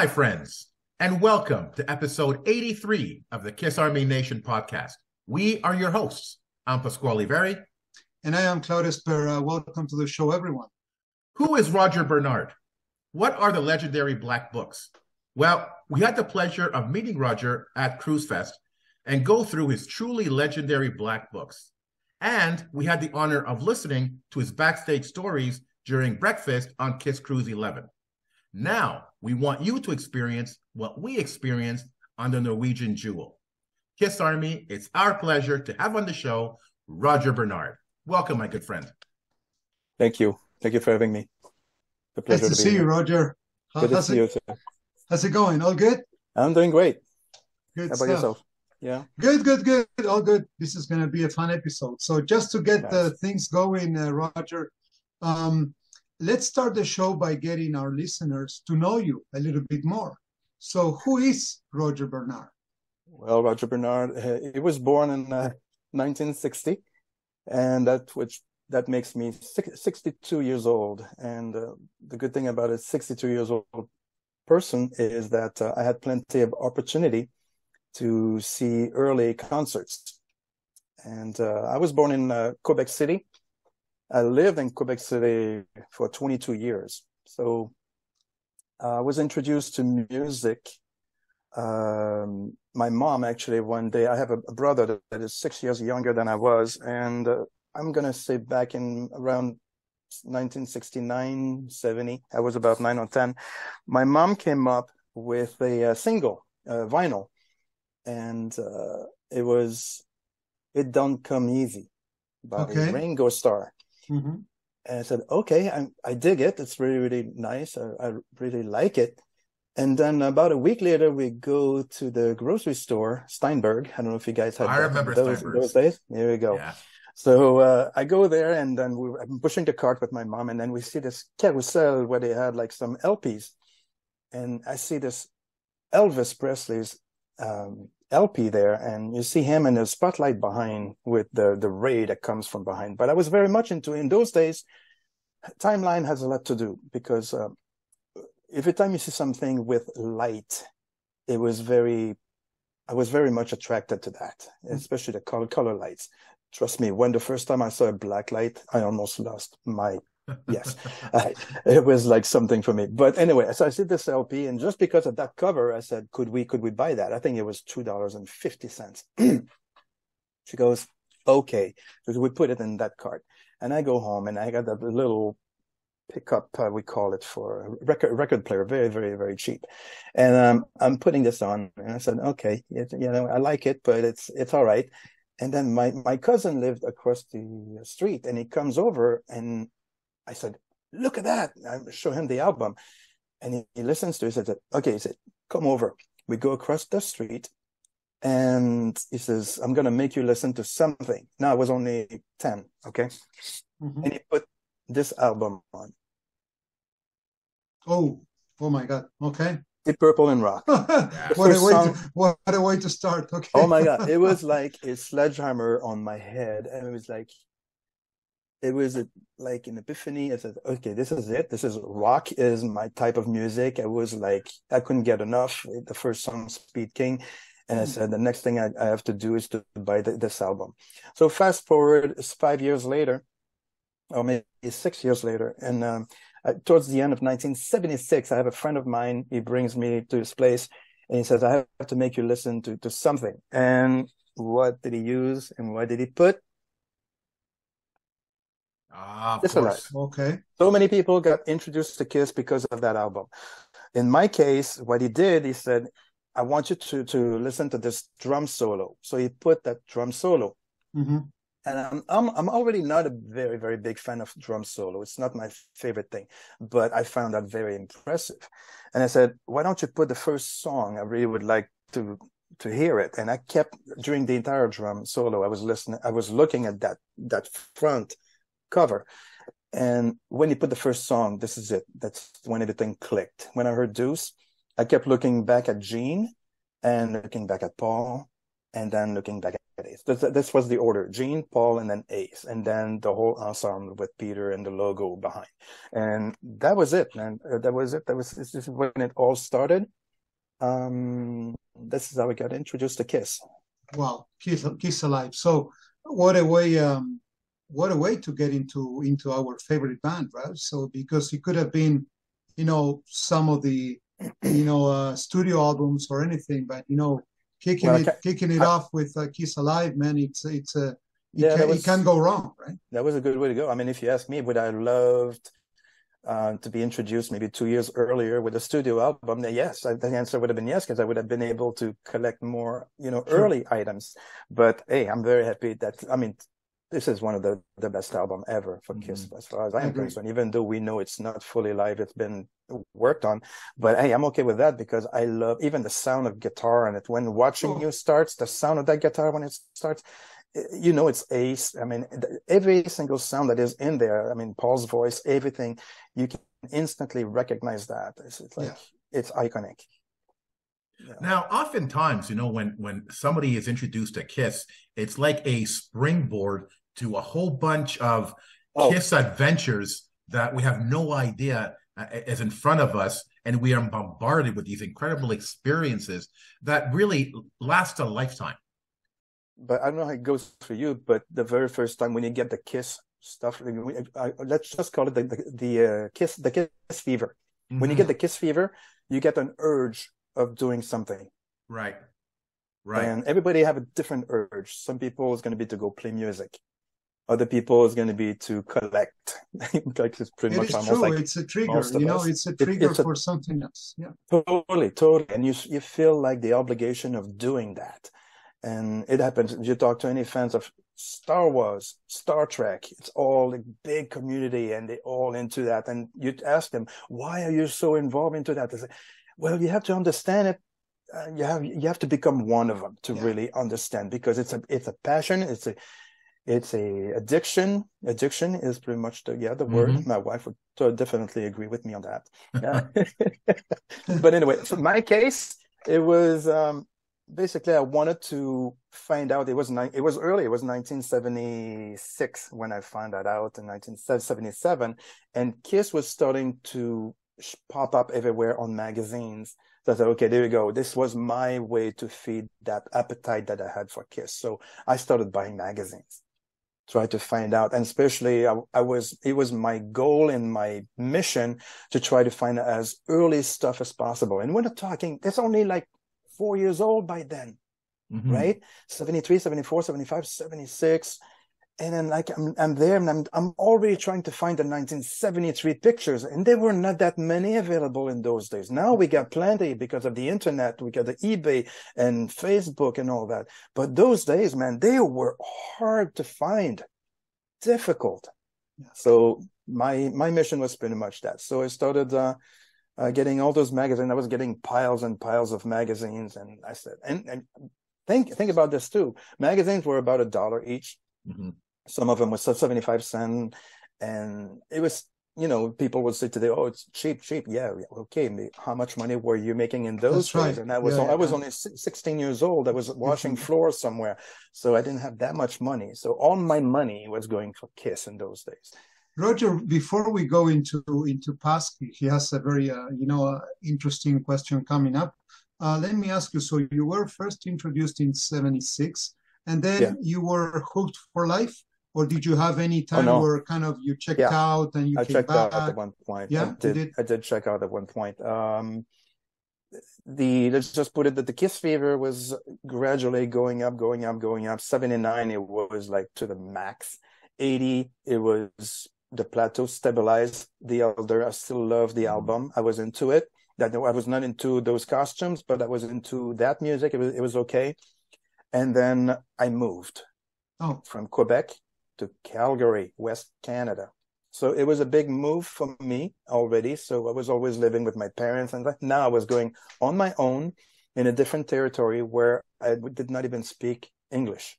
my friends, and welcome to episode 83 of the KISS Army Nation podcast. We are your hosts. I'm Pasquale Veri. And I am Claudius Pera. Welcome to the show, everyone. Who is Roger Bernard? What are the legendary Black Books? Well, we had the pleasure of meeting Roger at Kruise Fest and go through his truly legendary Black Books. And we had the honor of listening to his backstage stories during breakfast on KISS Kruise XI. Now, we want you to experience what we experienced on the Norwegian Jewel. KISS Army, it's our pleasure to have on the show Roger Bernard. Welcome, my good friend. Thank you. Thank you for having me. It's a pleasure nice to see you, Roger. Good to see you, sir. How's it going? All good? I'm doing great. Good How about stuff. yourself? Yeah. Good. All good. This is going to be a fun episode. So just to get things going, Roger, let's start the show by getting our listeners to know you a little bit more. So who is Roger Bernard? Well, Roger Bernard, he was born in 1960, and that makes me 62 years old. And the good thing about a 62 years old person is that I had plenty of opportunity to see early concerts. And I was born in Quebec City. I lived in Quebec City for 22 years. So I was introduced to music. My mom, actually, one day, I have a brother that is 6 years younger than I was. And I'm going to say back in around 1969, 70, I was about 9 or 10. My mom came up with a single, vinyl. And It Don't Come Easy by Ringo Starr. Mm-hmm. And I said, okay, I dig it. It's really, really nice. I really like it. And then about a week later, we go to the grocery store, Steinberg. I don't know if you guys had I remember those days. There we go. Yeah. So I go there, and then I'm pushing the cart with my mom, and then we see this carousel where they had like some LPs. And I see this Elvis Presley's LP there, and you see him in the spotlight behind with the ray that comes from behind. But I was very much in those days, timeline has a lot to do, because every time you see something with light, I was very much attracted to that, especially the color lights. Trust me, when the first time I saw a black light, I almost lost my yes. It was like something for me. But anyway, so I see this LP, and just because of that cover, I said, could we buy that? I think it was $2.50. She goes, okay. So we put it in that cart. And I go home, and I got that little pickup, we call it, for a record player, very, very, very cheap. And I'm putting this on, and I said, okay, I like it, but it's all right. And then my cousin lived across the street, and he comes over, and I said, look at that. I show him the album, and he listens to it. He said, okay, he said, come over. We go across the street, and he says, I'm going to make you listen to something. Now, I was only 10, okay? Mm-hmm. And he put this album on. Oh my God. Okay. Deep Purple and Rock. What a way to start. Okay. Oh my God. It was like a sledgehammer on my head. And it was like an epiphany. I said, okay, this is it. This is rock is my type of music. I was like, I couldn't get enough. The first song, Speed King. And I said, the next thing I have to do is to buy this album. So fast forward, it's 5 years later, or maybe 6 years later. And towards the end of 1976, I have a friend of mine. He brings me to his place, and he says, I have to make you listen to something. And what did he use, and what did he put? Of course. Okay. So many people got introduced to KISS because of that album. In my case, what he did, he said, I want you to listen to this drum solo. So he put that drum solo. Mm-hmm. And I'm already not a very, very big fan of drum solo. It's not my favorite thing, but I found that very impressive. And I said, why don't you put the first song? I really would like to hear it. And I kept, during the entire drum solo, I was looking at that front cover. And when he put the first song, this is it. That's when everything clicked. When I heard Deuce, I kept looking back at Gene, and looking back at Paul, and then looking back Ace. This was the order: Gene, Paul, and then Ace, and then the whole ensemble with Peter and the logo behind. And that was it, man. That was it. This is when it all started. This is how we got introduced to KISS. Wow, KISS Alive. So what a way to get into our favorite band, right? So because it could have been, some of the, studio albums or anything, but kicking it off with KISS Alive, man, it can't go wrong, right? That was a good way to go. I mean, if you ask me, would I loved to be introduced maybe 2 years earlier with a studio album? Yes, the answer would have been yes, because I would have been able to collect more, Sure. early items. But hey, I'm very happy that, I mean, this is one of the best album ever for KISS, as far as I'm concerned, even though we know it's not fully live, it's been worked on. But hey, I'm okay with that, because I love even the sound of guitar in it. When Watching You starts, the sound of that guitar when it starts, it's Ace. I mean, every single sound that is in there, I mean, Paul's voice, everything, you can instantly recognize that. It's like, it's iconic. Yeah. Now, oftentimes, when somebody is introduced to KISS, it's like a springboard to a whole bunch of KISS adventures that we have no idea is in front of us, and we are bombarded with these incredible experiences that really last a lifetime. But I don't know how it goes for you, but the very first time when you get the KISS stuff, let's just call it the KISS fever. Mm-hmm. When you get the KISS fever, you get an urge of doing something. Right. And everybody have a different urge. Some people is going to be to go play music. Other people is going to be to collect. Like it's pretty much almost true. like it's a trigger. It's a trigger for something else. Yeah. Totally. And you feel like the obligation of doing that. And it happens. You talk to any fans of Star Wars, Star Trek, it's all a big community and they all into that. And you ask them, why are you so involved into that? They say, well, you have to understand it. You have to become one of them to really understand, because it's a passion. It's a addiction. Addiction is pretty much the word. My wife would definitely agree with me on that. But anyway, for my case, it was basically I wanted to find out. It was early. It was 1976 when I found that out, in 1977, and KISS was starting to pop up everywhere on magazines. So I said, okay, there you go. This was my way to feed that appetite that I had for KISS. So I started buying magazines, try to find out, and especially it was my goal and my mission to try to find as early stuff as possible. And we're not talking, it's only like 4 years old by then, right? 73, 74, 75, 76. And then like I'm there and I'm already trying to find the 1973 pictures, and there were not that many available in those days. Now we got plenty because of the internet. We got the eBay and Facebook and all that. But those days, man, they were hard to find, difficult. Yeah. So my mission was pretty much that. So I started getting all those magazines. I was getting piles and piles of magazines, and I said, and think about this too. Magazines were about $1 each. Some of them were 75 cents, and it was, people would say today, oh, it's cheap. Yeah, okay. How much money were you making in those days? Right. And I was only 16 years old. I was washing floors somewhere, so I didn't have that much money. So all my money was going for KISS in those days. Roger, before we go into Pasky, he has a very interesting question coming up. Let me ask you. So you were first introduced in '76, and then you were hooked for life. Or did you have any time where kind of you checked out and you came back? I checked out at one point. Yeah, I did check out at one point. Let's just put it that the KISS fever was gradually going up. 79, it was like to the max. 80, it was the plateau stabilized. The Elder, I still love the album. I was into it. I was not into those costumes, but I was into that music. It was okay. And then I moved from Quebec to Calgary, West Canada. So it was a big move for me already. So I was always living with my parents, and now I was going on my own in a different territory where I did not even speak English.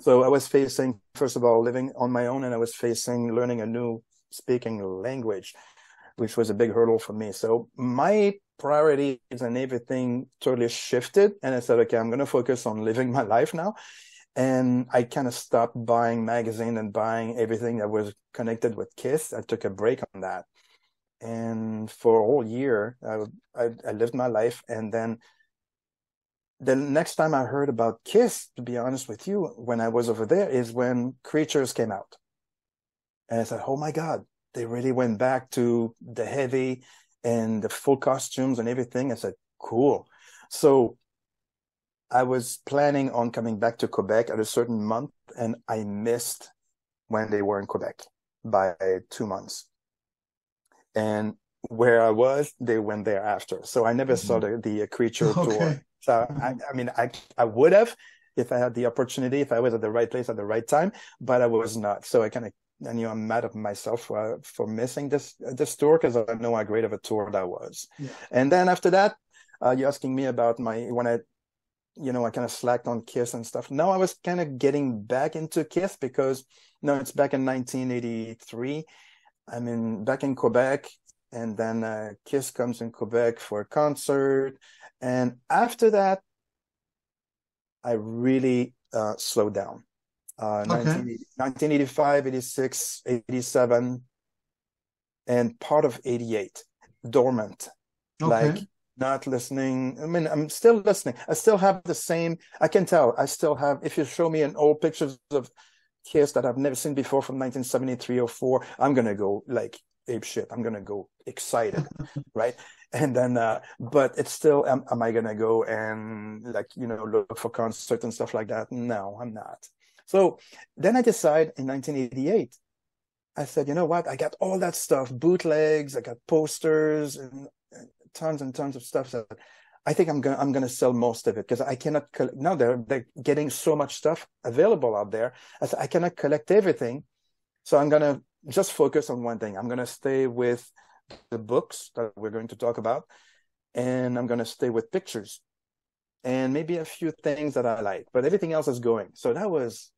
So I was facing, first of all, living on my own, and I was facing learning a new speaking language, which was a big hurdle for me. So my priorities and everything totally shifted, and I said, okay, I'm going to focus on living my life now. And I kind of stopped buying magazine and buying everything that was connected with KISS. I took a break on that. And for a whole year, I lived my life. And then the next time I heard about KISS, to be honest with you, when I was over there, is when Creatures came out. And I said, oh my God, they really went back to the heavy and the full costumes and everything. I said, cool. So I was planning on coming back to Quebec at a certain month, and I missed when they were in Quebec by 2 months. And where I was, they went there after. So I never saw the Creature tour. So I mean, I would have if I had the opportunity, if I was at the right place at the right time, but I was not. So I'm mad at myself for missing this tour, because I know how great of a tour that was. Yeah. And then after that, you're asking me about when I kind of slacked on KISS and stuff. Now I was kind of getting back into KISS because, it's back in 1983. I'm back in Quebec, and then KISS comes in Quebec for a concert. And after that, I really slowed down. 1985, 86, 87, and part of 88, dormant. Like, not listening. I mean, I'm still listening. I still have the same, I can tell, I still have, if you show me an old pictures of KISS that I've never seen before from 1973 or 4, I'm going to go like ape shit. I'm going to go excited, right? And then, but it's still, am I going to go and look for concerts and stuff like that? No, I'm not. So then I decide in 1988, I said, you know what? I got all that stuff, bootlegs, I got posters and tons and tons of stuff. So I think I'm going to sell most of it, because I cannot now they're getting so much stuff available out there. I cannot collect everything. So I'm going to just focus on one thing. I'm going to stay with the books that we're going to talk about, and I'm going to stay with pictures and maybe a few things that I like, but everything else is going. So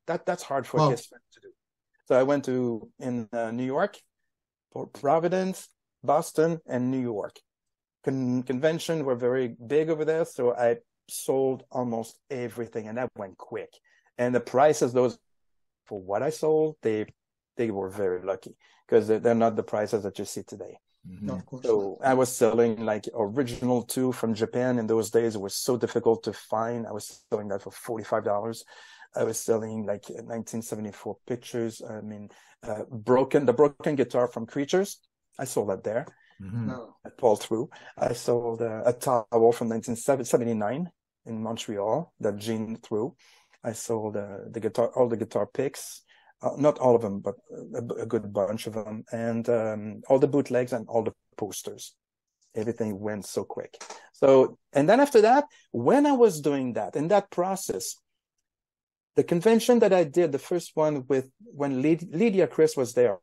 that's hard for KISS to do. So I went in New York, Providence, Boston, and New York. Convention were very big over there, so I sold almost everything, and that went quick. And the prices, those for what I sold, they were very lucky, because they're not the prices that you see today. Mm-hmm. Of course. So I was selling like original 2 from Japan. In those days, it was so difficult to find. I was selling that for $45. I was selling like 1974 pictures. I mean, the broken guitar from Creatures. I sold that there. Mm-hmm. At Paul Through. I sold a towel from 1979 in Montreal that Gene threw. I sold all the guitar picks. Not all of them, but a good bunch of them, and all the bootlegs and all the posters. Everything went so quick. So, and then after that, when I was doing that, in that process, the convention that I did, the first one when Lydia Chris was there,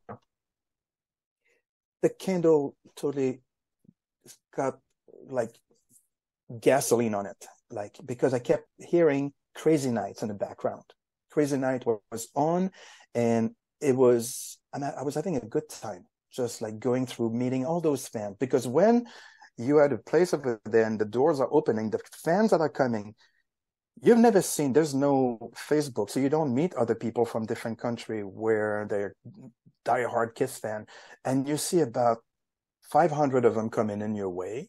the candle totally got like gasoline on it, because I kept hearing Crazy Nights in the background. Crazy Night was on, and I was having a good time, just like going through, meeting all those fans. Because when you at a place over there and the doors are opening, the fans that are coming, you've never seen, there's no Facebook, so you don't meet other people from different country where they're diehard KISS fan, and you see about 500 of them coming in your way,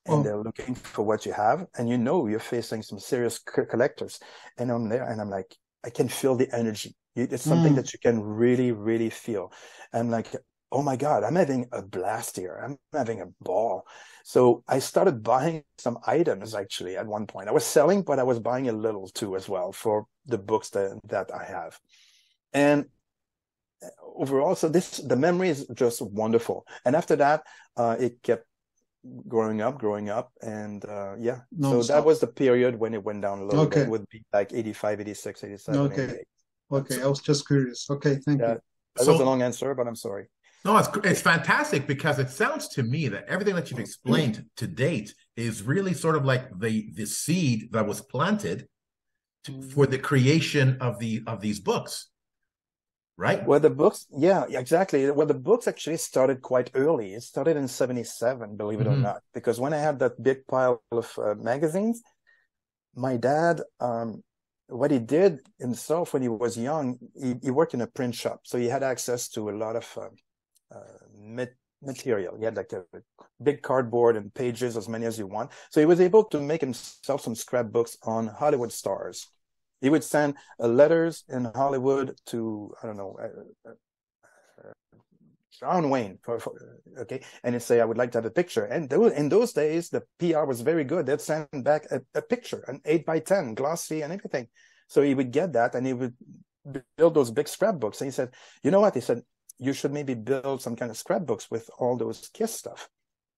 and they're looking for what you have, and you're facing some serious collectors. And I'm there, and I'm like, I can feel the energy. It's something that you can really, really feel. I'm like, oh my God, I'm having a blast here. I'm having a ball. So I started buying some items, actually, at one point. I was selling, but I was buying a little too as well for the books that I have. And overall, so the memory is just wonderful. And after that, it kept growing up, and so that was the period when it went down a little bit. It would be like 85, 86, 87, 88. I was just curious. Thank you. That was a long answer, but I'm sorry. No, it's fantastic, because it sounds to me that everything that you've explained to date is really sort of like the seed that was planted for the creation of these books. Right. Well, the books, yeah, exactly. Well, the books actually started quite early. It started in 77, believe it or not, because when I had that big pile of magazines, my dad what he did himself when he was young, he worked in a print shop, so he had access to a lot of material. He had like a big cardboard and pages, as many as you want. So he was able to make himself some scrapbooks on Hollywood stars. He would send letters in Hollywood to, I don't know, John Wayne, okay, and he'd say, I would like to have a picture. And in those days, the PR was very good. They'd send back a picture, an 8x10, glossy and everything. So he would get that, and he would build those big scrapbooks. And he said, you know what? He said, you should maybe build some kind of scrapbooks with all those KISS stuff.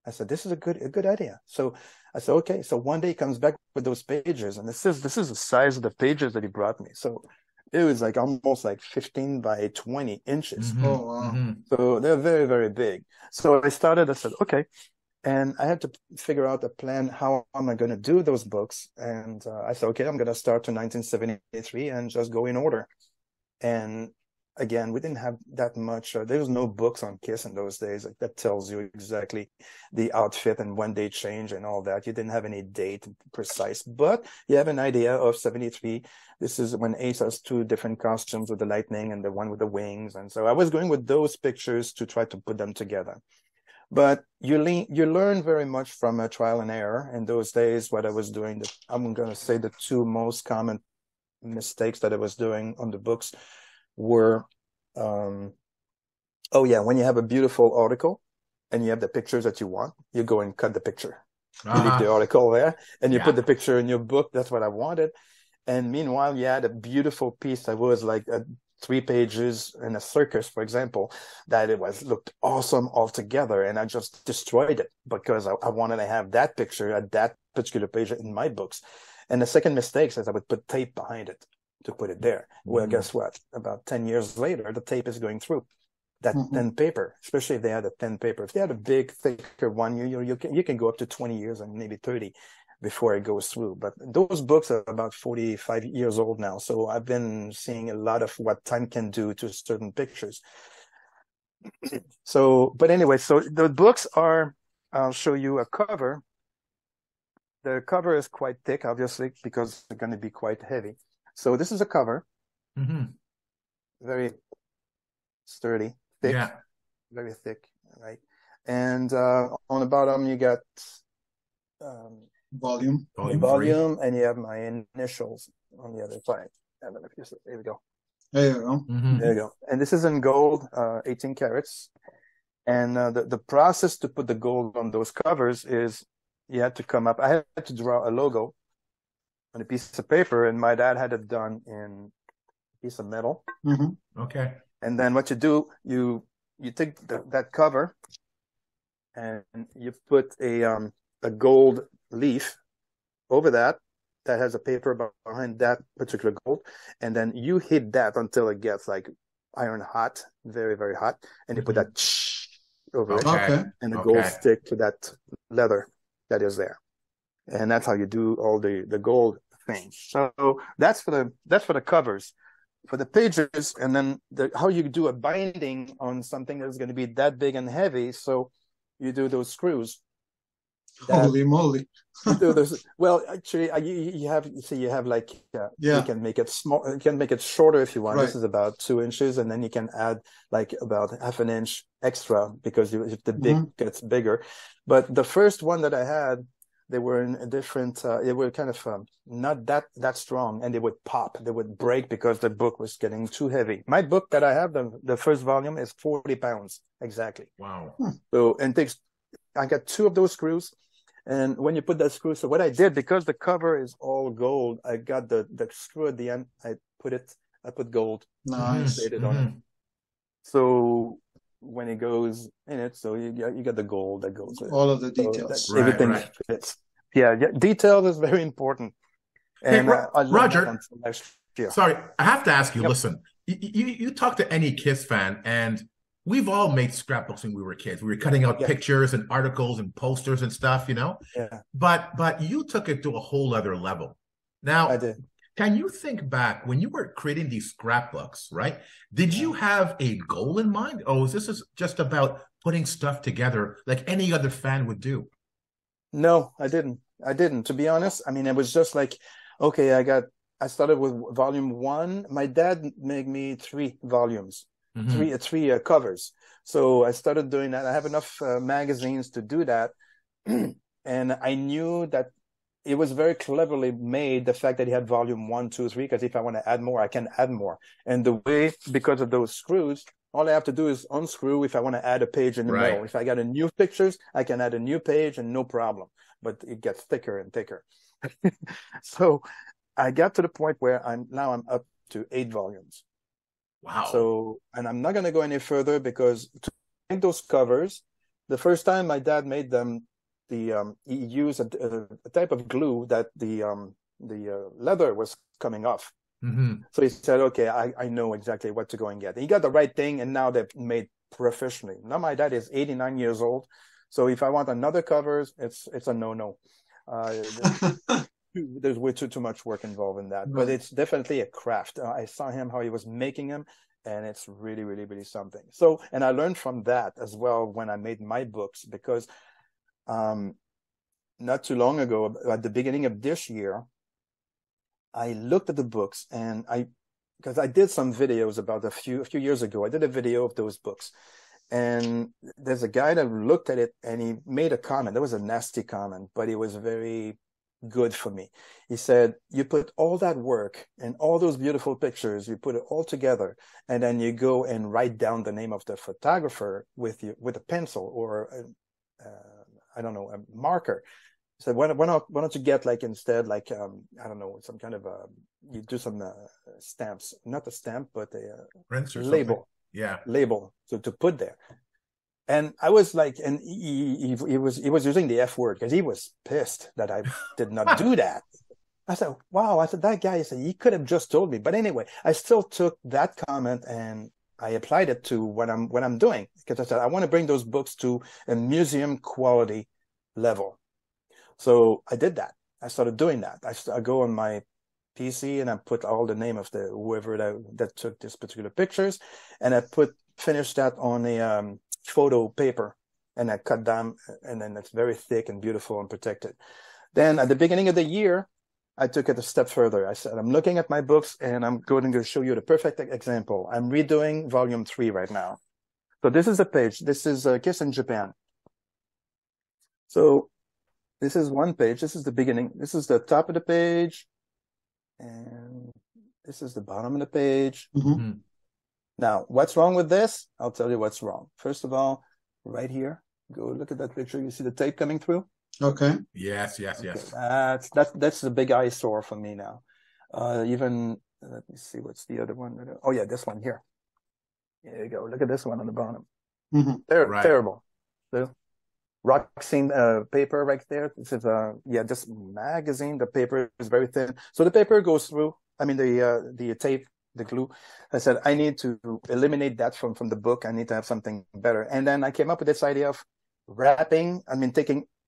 I said, this is a good idea. So I said, okay. So one day he comes back with those pages, and this is the size of the pages that he brought me. So it was like almost like 15 by 20 inches. Mm-hmm. Oh, wow. Mm-hmm. So they're very, very big. So I said, okay. And I had to figure out a plan. How am I going to do those books? And I said, okay, I'm going to start to 1973 and just go in order. And again, we didn't have that much. There was no books on KISS in those days that tells you exactly the outfit and when they change and all that. You didn't have any date precise, but you have an idea of 73. This is when Ace has two different costumes with the lightning and the one with the wings. And so I was going with those pictures to try to put them together. But you learn very much from a trial and error. In those days, what I was doing, I'm going to say the two most common mistakes that I was doing on the books were, when you have a beautiful article and you have the pictures that you want, you go and cut the picture. You leave the article there and you put the picture in your book. That's what I wanted. And meanwhile, you had a beautiful piece that was like 3 pages in a circus, for example, that looked awesome altogether. And I just destroyed it because I wanted to have that picture at that particular page in my books. And the second mistake is I would put tape behind it to put it there. Well, guess what? About 10 years later, the tape is going through that thin paper, especially if they had a thin paper. If they had a big, thicker one, you can go up to 20 years and maybe 30 before it goes through. But those books are about 45 years old now. So I've been seeing a lot of what time can do to certain pictures. But anyway, so the books I'll show you a cover. The cover is quite thick, obviously, because they're going to be quite heavy. So this is a cover, very sturdy, thick, very thick, right? And on the bottom you got volume, and you have my initials on the other side. There we go. There you go. There you go. And this is in gold, 18 carats. And the process to put the gold on those covers is you had to come up. I had to draw a logo on a piece of paper, and my dad had it done in a piece of metal. Okay. And then what you do, you take that cover and you put a gold leaf over that has a paper behind that particular gold, and then you hit that until it gets like iron hot, very, very hot, and you put that over it, and the gold stick to that leather that is there. And that's how you do all the gold things. So that's for the covers. For the pages, and then how you do a binding on something that's going to be that big and heavy. So you do those screws. Holy moly! You do those. Well, actually, you have like you can make it small. You can make it shorter if you want. Right. This is about 2 inches, and then you can add like about half an inch extra because if the big gets bigger. But the first one that I had, they were in a different, they were kind of not that strong, and they would pop, they would break because the book was getting too heavy. My book that I have, the first volume, is 40 pounds exactly. Wow. So, I got 2 of those screws, and when you put that screw, so what I did, because the cover is all gold, I got the screw at the end, I put gold. Nice. On it. So when it goes in it, so you got the gold that goes with all of the details. So everything fits. Yeah, detail is very important. And Roger, sorry, I have to ask you. Listen, you talk to any KISS fan, and we've all made scrapbooks when we were kids. We were cutting out pictures and articles and posters and stuff, you know. Yeah. But you took it to a whole other level. Now, I did. Can you think back when you were creating these scrapbooks, right? Did you have a goal in mind? Or was this just about putting stuff together like any other fan would do? No, I didn't. To be honest, I mean, it was just like, okay, I got I started with volume 1. My dad made me 3 volumes, three covers. So I started doing that. I have enough magazines to do that. And I knew that it was very cleverly made, the fact that he had volume 1, 2, 3, because if I want to add more, I can add more. And the way, because of those screws, all I have to do is unscrew if I want to add a page in the middle. If I got a new pictures, I can add a new page and no problem. But it gets thicker and thicker. So I got to the point where I'm up to 8 volumes. Wow. So, and I'm not going to go any further because to make those covers, the first time my dad made them, he used a type of glue that the leather was coming off. So he said, okay, I know exactly what to go and get. And he got the right thing, and now they're made professionally. Now my dad is 89 years old. So if I want another covers, it's a no-no. There's way too much work involved in that, but it's definitely a craft. I saw him, how he was making them, and it's really, really, really something. So, and I learned from that as well when I made my books, because not too long ago, at the beginning of this year, I looked at the books, and because I did some videos about a few years ago, I did a video of those books. And there's a guy that looked at it and he made a comment. That was a nasty comment, but it was very good for me. He said, you put all that work and all those beautiful pictures, you put it all together, and then you go and write down the name of the photographer with a pencil or I don't know, a marker. So why don't you get instead I don't know, some kind of you do some stamps, not a stamp, but a label. Yeah, label to put there. And I was like, and he was using the F word because he was pissed that I did not do that. I said, wow. I said, that guy, he could have just told me. But anyway, I still took that comment and I applied it to what I'm doing, because I said I want to bring those books to a museum quality level. So I did that. I started doing that. I go on my PC and I put all the name of the whoever that took this particular pictures, and I finished that on a photo paper, and I cut down, and then it's very thick and beautiful and protected. Then at the beginning of the year, I took it a step further. I said, I'm looking at my books and I'm going to show you the perfect example. I'm redoing volume 3 right now. So this is a page. This is KISS in Japan. So this is one page. This is the beginning. This is the top of the page. And this is the bottom of the page. Now, what's wrong with this? I'll tell you what's wrong. First of all, right here, go look at that picture. You see the tape coming through? Okay. Yes. Okay. That's the big eyesore for me now. Even, let me see, what's the other one? Oh yeah, this one here. There you go. Look at this one on the bottom. Terrible. So, Roxine paper right there. This is this magazine. The paper is very thin, so the paper goes through. I mean the tape, the glue. I said I need to eliminate that from the book. I need to have something better. And then I came up with this idea of wrapping. I mean,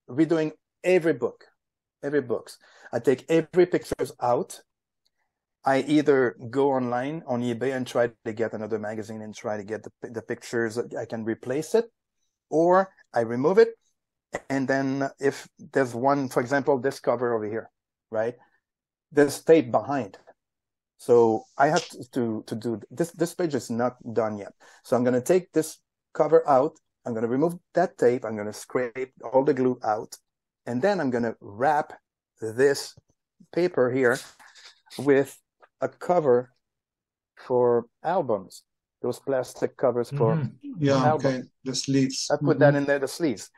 redoing every books. I take every pictures out. I either go online on eBay and try to get another magazine and try to get the pictures. I can replace it, or I remove it. And then if there's one, for example, this cover over here, right? There's tape behind. So I have to do this. This page is not done yet. So I'm going to take this cover out. I'm going to remove that tape. I'm going to scrape all the glue out. And then I'm going to wrap this paper here with a cover for albums. Those plastic covers for albums. Okay. The sleeves. I put that in there, the sleeves.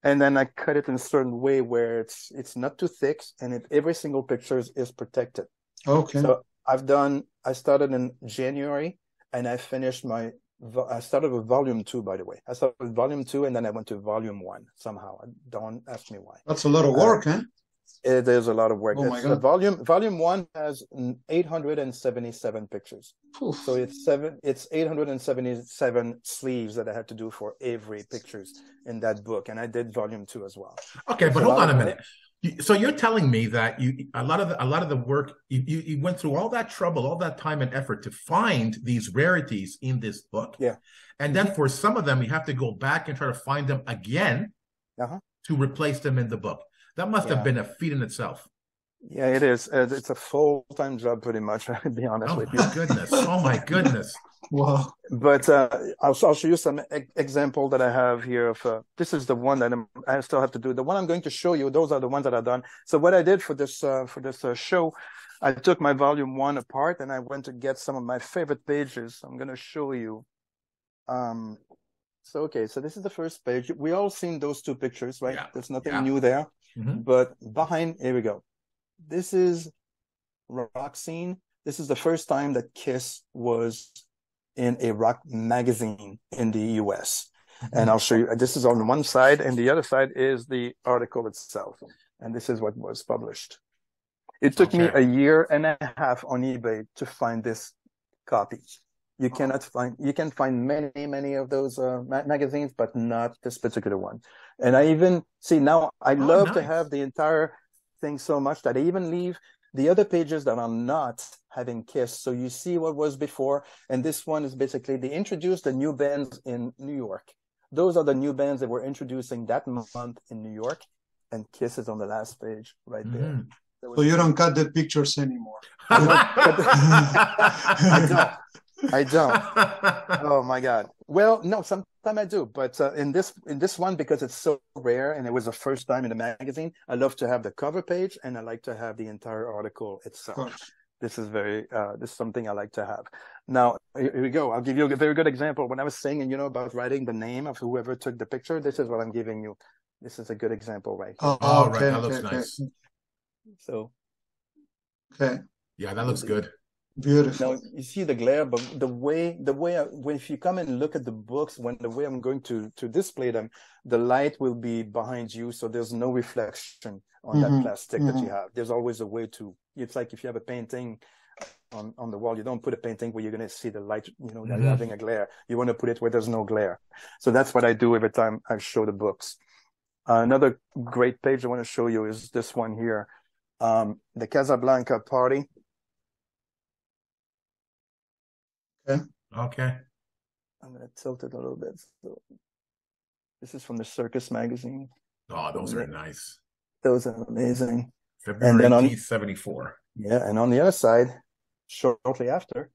And then I cut it in a certain way where it's not too thick, and every single picture is protected. Okay. So I started in January, and I started with volume 2, by the way. I started with volume 2, and then I went to volume 1 somehow. Don't ask me why. That's a lot of work, huh? There's a lot of work. Oh my God. Volume 1 has 877 pictures. Oof. So it's 877 sleeves that I had to do for every pictures in that book, and I did volume 2 as well. Okay, but hold on a minute. So you're telling me that a lot of the work you went through all that trouble, all that time and effort to find these rarities in this book. Yeah. And then for some of them, you have to go back and try to find them again to replace them in the book. That must have been a feat in itself. Yeah, it is. It's a full-time job, pretty much. I'll be honest Oh with you. my goodness! Oh my goodness! Wow. But I'll show you some example that I have here of this is the one that I still have to do. The one I'm going to show you, those are the ones that are done. So what I did for this show, I took my volume 1 apart and I went to get some of my favorite pages. I'm going to show you. So okay, so this is the first page. We all seen those two pictures, right? Yeah. There's nothing new there. But behind, here we go. This is rock scene. This is the first time that KISS was in a rock magazine in the US. And I'll show you, this is on one side, and the other side is the article itself. And this is what was published. It took me a year and a half on eBay to find this copy. You can find many of those magazines, but not this particular one. And I even see now, I love to have the entire thing so much that I even leave the other pages that are not having KISS. So you see what was before. And this one is basically, they introduced the new bands in New York. Those are the new bands that were introducing that month in New York. And KISS is on the last page right there. So you don't cut the pictures anymore. I don't. Oh my God. Well, no, sometimes I do, but in this one, because it's so rare and it was the first time in the magazine, I love to have the cover page and I like to have the entire article itself. This is this is something I like to have. Now, here we go. I'll give you a very good example. When I was saying, about writing the name of whoever took the picture, this is what I'm giving you. This is a good example right here. Oh, right. That looks nice. So. Okay. Yeah, that looks good. Beautiful. Now you see the glare, but the way if you come and look at the books, the way I'm going to display them, the light will be behind you, so there's no reflection on that plastic that you have. There's always a way to. It's like if you have a painting on the wall, you don't put a painting where you're going to see the light, that you're having a glare. You want to put it where there's no glare. So that's what I do every time I show the books. Another great page I want to show you is this one here, the Casablanca party. Okay. I'm going to tilt it a little bit. So this is from the Circus magazine. Oh, those are nice. Those are amazing. February 1974. Yeah, and on the other side, shortly after,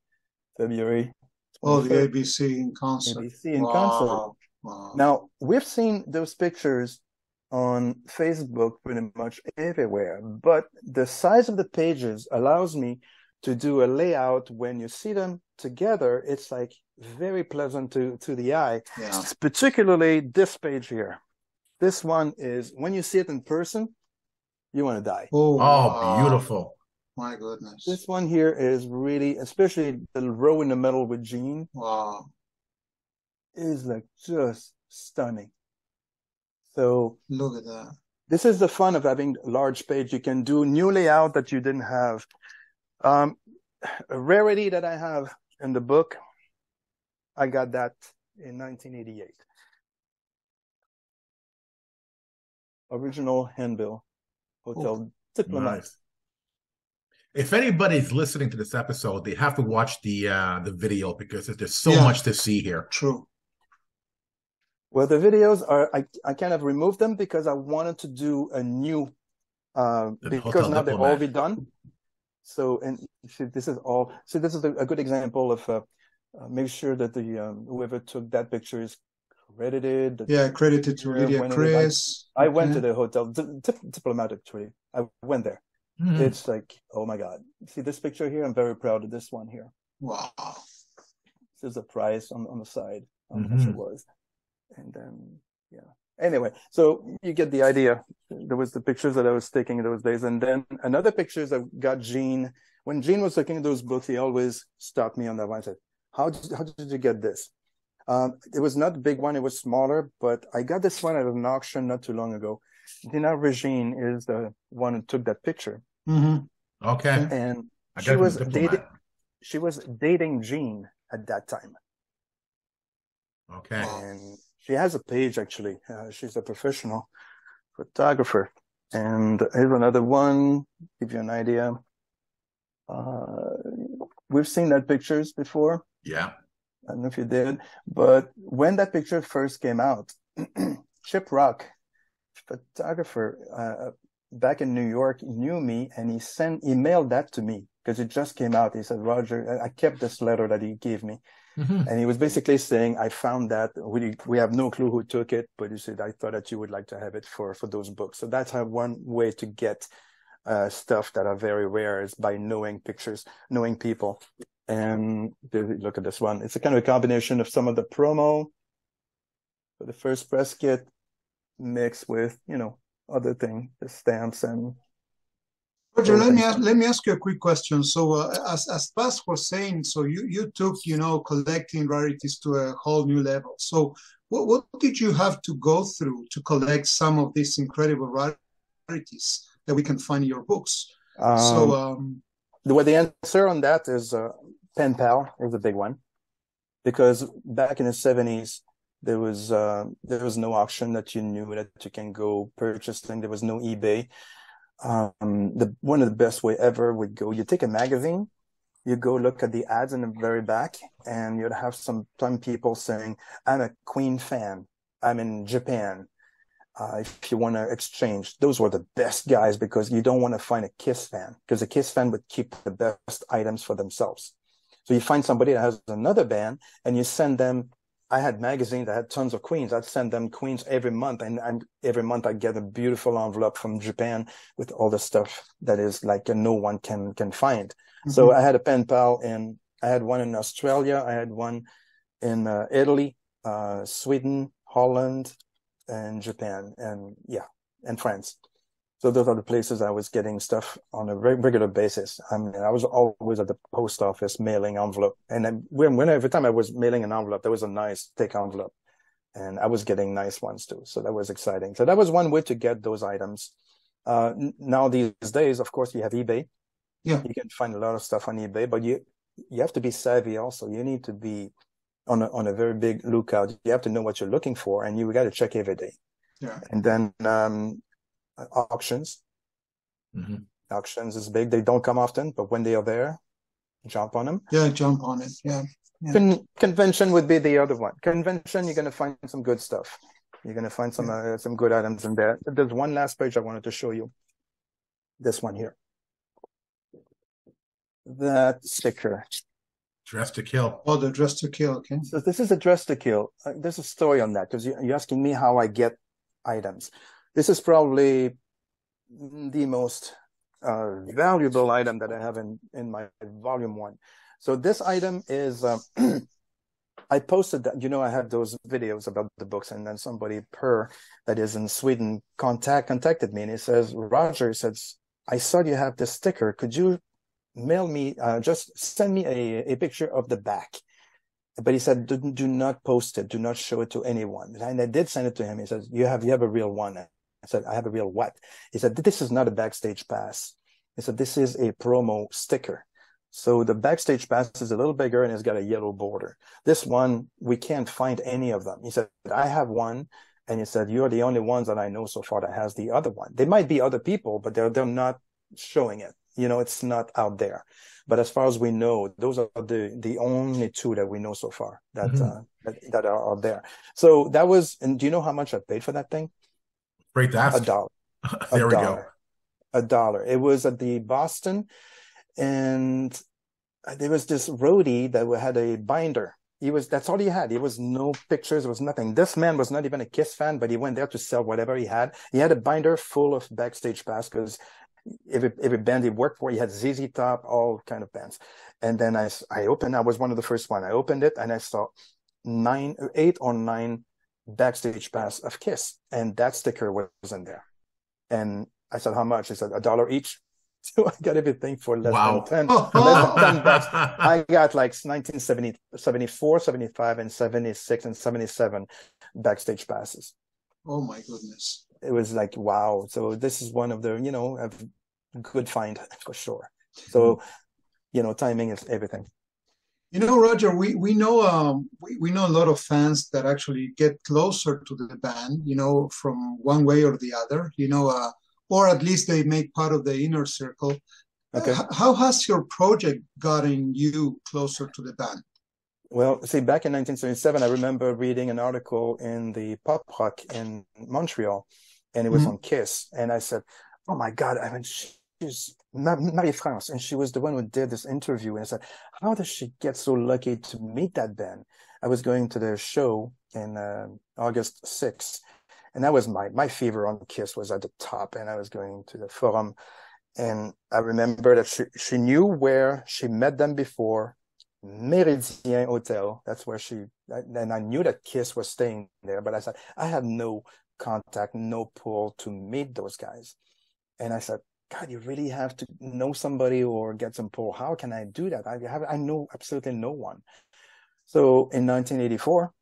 February. Oh, the ABC in concert. ABC in concert. Wow. Now, we've seen those pictures on Facebook pretty much everywhere, but the size of the pages allows me to do a layout. When you see them together, it's like very pleasant to the eye. Yeah. Particularly this page here. This one is, when you see it in person, you want to die. Oh, wow. Beautiful. My goodness. This one here is really, especially the row in the middle with Gene. Wow. Is like just stunning. So look at that. This is the fun of having a large page. You can do new layout that you didn't have. A rarity that I have in the book, I got that in 1988. Original handbill, Hotel Diplomat. Nice. If anybody's listening to this episode, they have to watch the video because there's so much to see here. True. Well, the videos are, I kind of removed them because I wanted to do a new, because now they've all been done. So, and this is all, so this is a good example of, make sure that the, whoever took that picture is credited. Credited to Lydia Chris. I went to the Hotel Diplomat, actually. I went there. Mm-hmm. It's like, oh my God. See this picture here? I'm very proud of this one here. Wow. This is a price on the side, how much it was. And then, anyway, so you get the idea. There was the pictures that I was taking in those days. And then another pictures that got Gene. When Gene was looking at those books, he always stopped me on that one and said, how did you get this? It was not a big one. It was smaller, but I got this one at an auction not too long ago. Dina Regine is the one who took that picture. Mm-hmm. Okay. And she was dating Gene at that time. Okay. And she has a page, actually. She's a professional photographer. And here's another one, give you an idea. We've seen that pictures before. Yeah. I don't know if you did. But when that picture first came out, Chip Rock, photographer, back in New York, he knew me, and he mailed that to me because it just came out. He said, Roger, I kept this letter that he gave me. Mm-hmm. And he was basically saying, I found that we have no clue who took it, but he said, I thought that you would like to have it for those books. So that's how one way to get stuff that are very rare is by knowing pictures, knowing people. And look at this one. It's a kind of a combination of some of the promo for the first press kit mixed with, other thing, the stamps and. Roger, let me ask you a quick question. So, as Paz was saying, so you took collecting rarities to a whole new level. So, what did you have to go through to collect some of these incredible rarities that we can find in your books? The answer on that is pen pal is a big one, because back in the 70s there was no auction that you knew that you can go purchase thing. There was no eBay. One of the best way ever would go, you take a magazine, you go look at the ads in the very back, and you'd have some people saying, I'm a Queen fan, I'm in Japan, if you want to exchange. Those were the best guys, because you don't want to find a KISS fan, because a KISS fan would keep the best items for themselves. So you find somebody that has another band and you send them. I had magazines that had tons of Queens. I'd send them Queens every month, and every month I get a beautiful envelope from Japan with all the stuff that is like no one can find. Mm-hmm. So I had a pen pal, and I had one in Australia. I had one in Italy, Sweden, Holland, and Japan, and France. So those are the places I was getting stuff on a regular basis. I mean, I was always at the post office mailing envelope. And then every time I was mailing an envelope, there was a nice thick envelope. And I was getting nice ones too. So that was exciting. So that was one way to get those items. Now these days, of course, you have eBay. Yeah. You can find a lot of stuff on eBay, but you have to be savvy also. You need to be on a very big lookout. You have to know what you're looking for, and you got to check every day. Yeah. And then, auctions. Mm-hmm. Auctions is big. They don't come often, but when they are there, jump on them. Yeah, jump on it. Yeah. Convention would be the other one. Convention, you're going to find some good stuff. You're going to find some good items in there. There's one last page I wanted to show you. This one here. That sticker. Dress to Kill. Oh, the Dress to Kill. Okay. So this is a Dress to Kill. There's a story on that, because you're asking me how I get items. This is probably the most valuable item that I have in my volume 1. So this item is, I posted that, I have those videos about the books, and then somebody that is in Sweden contacted me, and he says, Roger, he says, I saw you have this sticker. Could you mail me, just send me a picture of the back? But he said, do not post it. Do not show it to anyone. And I did send it to him. He says, you have a real one. I said, I have a real what? He said, this is not a Backstage pass. He said, this is a promo sticker. So the Backstage pass is a little bigger, and it's got a yellow border. This one, we can't find any of them. He said, I have one. And he said, you're the only ones that I know so far that has the other one. There might be other people, but they're not showing it. It's not out there. But as far as we know, those are the only two that we know so far that that are out there. So that was, and do you know how much I paid for that thing? Great to ask. $1. There we go. $1. It was at the Boston, and there was this roadie that had a binder. That's all he had. He was no pictures. There was nothing. This man was not even a KISS fan, but he went there to sell whatever he had. He had a binder full of Backstage pass, because every band he worked for, he had ZZ Top, all kind of bands. And then I opened, I was one of the first one. I opened it, and I saw 8 or 9 Backstage pass of KISS, and that sticker was in there. And I said, how much? He said, $1 each. So I got everything for less than 10 bucks. I got like 1970, 74, 75, and 76 and 77 Backstage passes. Oh my goodness. It was like, wow. So this is one of the, a good find for sure. So, timing is everything. Roger, we know we know a lot of fans that actually get closer to the band, from one way or the other, or at least they make part of the inner circle. Okay. How has your project gotten you closer to the band? Well, see, back in 1977, I remember reading an article in the Pop Rock in Montreal, and it was on KISS. And I said, oh my God, I mean, she's Marie-France, and she was the one who did this interview. And I said, how does she get so lucky to meet that band? I was going to their show in August 6th, and that was my fever on KISS was at the top, and I was going to the Forum. And I remember that she knew where she met them before, Méridien Hotel. That's where and I knew that KISS was staying there, but I said, I had no contact, no pull to meet those guys. And I said, God, you really have to know somebody or get some pull. How can I do that? I know absolutely no one. So in 1984,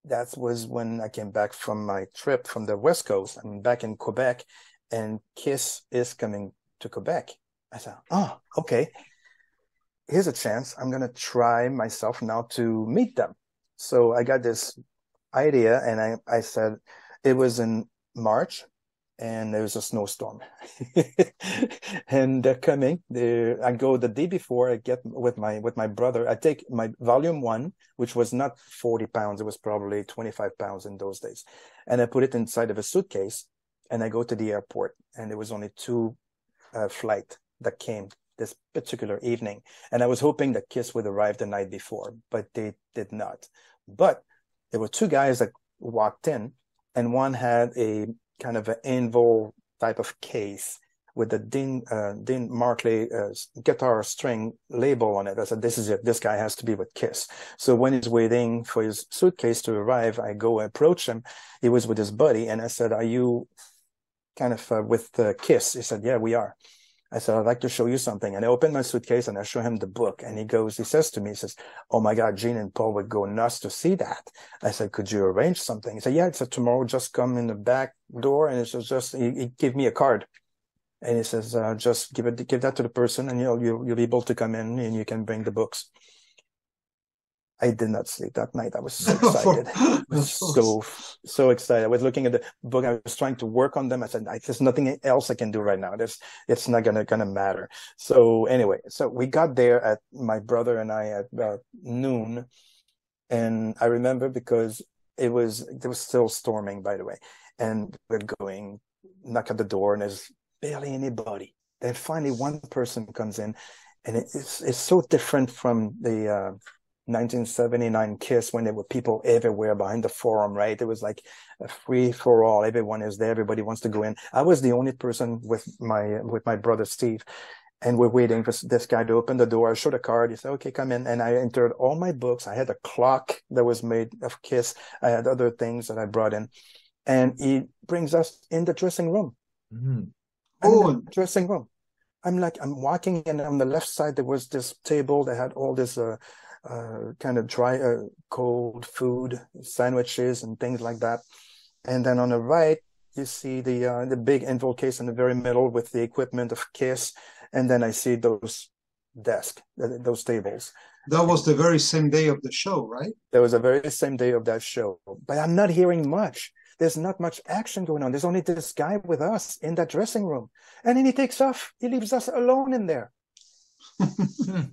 that was when I came back from my trip from the West Coast. I'm back in Quebec, and KISS is coming to Quebec. I said, oh, okay. Here's a chance. I'm going to try myself now to meet them. So I got this idea, and I said, it was in March, and there was a snowstorm. And they're coming. I go the day before. I get with my brother. I take my volume 1, which was not 40 pounds. It was probably 25 pounds in those days. And I put it inside of a suitcase, and I go to the airport. And there was only 2 flights that came this particular evening. And I was hoping that KISS would arrive the night before, but they did not. But there were 2 guys that walked in, and one had a kind of an anvil type of case with the Dean Markley guitar string label on it. I said, this is it. This guy has to be with KISS. So when he's waiting for his suitcase to arrive, I go approach him. He was with his buddy. And I said, are you kind of with KISS? He said, yeah, we are. I said, I'd like to show you something. And I opened my suitcase and I show him the book. And he says to me, oh my God, Gene and Paul would go nuts to see that. I said, could you arrange something? He said, yeah, it's tomorrow. Just come in the back door. And he gave me a card. And he says, just give that to the person, and you'll be able to come in and you can bring the books. I did not sleep that night. I was so excited. I was so excited. I was looking at the book. I was trying to work on them. I said, there's nothing else I can do right now. It's not gonna matter. So anyway, so we got there at my brother and I at about noon. And I remember because it was still storming, by the way. And we're going, knock at the door, and there's barely anybody. Then finally one person comes in, and it's so different from the 1979 KISS, when there were people everywhere behind the Forum, right? It was like a free for all. Everyone is there. Everybody wants to go in. I was the only person with my brother Steve, and we're waiting for this guy to open the door. I showed a card. He said, okay, come in. And I entered all my books. I had a clock that was made of KISS. I had other things that I brought in, and he brings us in the dressing room. Mm-hmm. Oh, dressing room. I'm walking, and on the left side, there was this table that had all this, kind of dry, cold food, sandwiches and things like that. And then on the right, you see the big anvil case in the very middle with the equipment of KISS. And then I see those desks, those tables. That was the very same day of the show, right? That was the very same day of that show. But I'm not hearing much. There's not much action going on. There's only this guy with us in that dressing room. And then he takes off. He leaves us alone in there.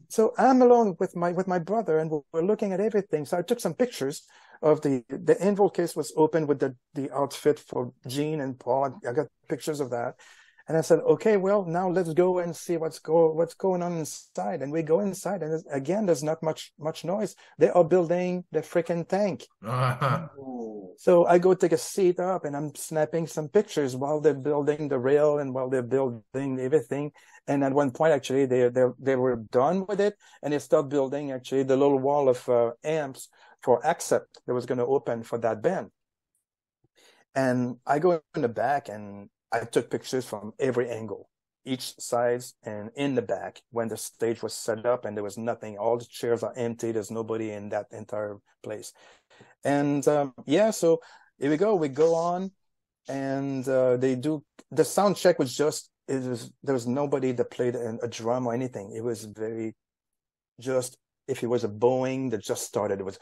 So I'm alone with my brother, and we're looking at everything. So I took some pictures of the anvil case was open with the outfit for Gene and Paul. I got pictures of that. And I said, okay, well, now let's go and see what's going on inside. And we go inside, and again, there's not much noise. They are building the freaking tank. Uh-huh. So I go take a seat up, and I'm snapping some pictures while they're building the rail and while they're building everything. And at one point, actually, they were done with it, and they start building actually the little wall of amps for Accept that was going to open for that band. And I go in the back, and I took pictures from every angle, each side and in the back, when the stage was set up and there was nothing. All the chairs are empty. There's nobody in that entire place. And so here we go. We go on, and they do the sound check. There was nobody that played a drum or anything. It was very just, if it was a Boeing that just started, it was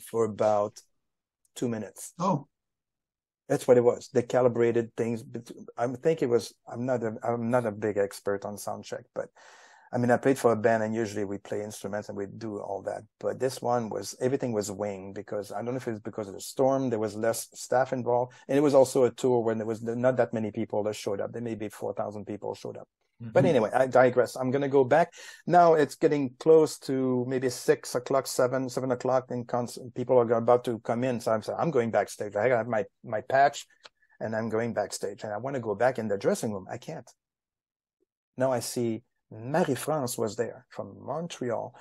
for about 2 minutes. Oh. That's what it was. They calibrated things. I think it was. I'm not a big expert on sound check, but I mean, I played for a band, and usually we play instruments and we do all that. But this one everything was winged, because I don't know if it's because of the storm, there was less staff involved. And it was also a tour when there was not that many people that showed up. There may be 4,000 people showed up. But anyway, I digress. I'm going to go back. Now it's getting close to maybe 6 o'clock, 7 o'clock, and people are about to come in. So I'm going backstage. I have my patch, and I'm going backstage. And I want to go back in the dressing room. I can't. Now I see Marie-France was there from Montreal,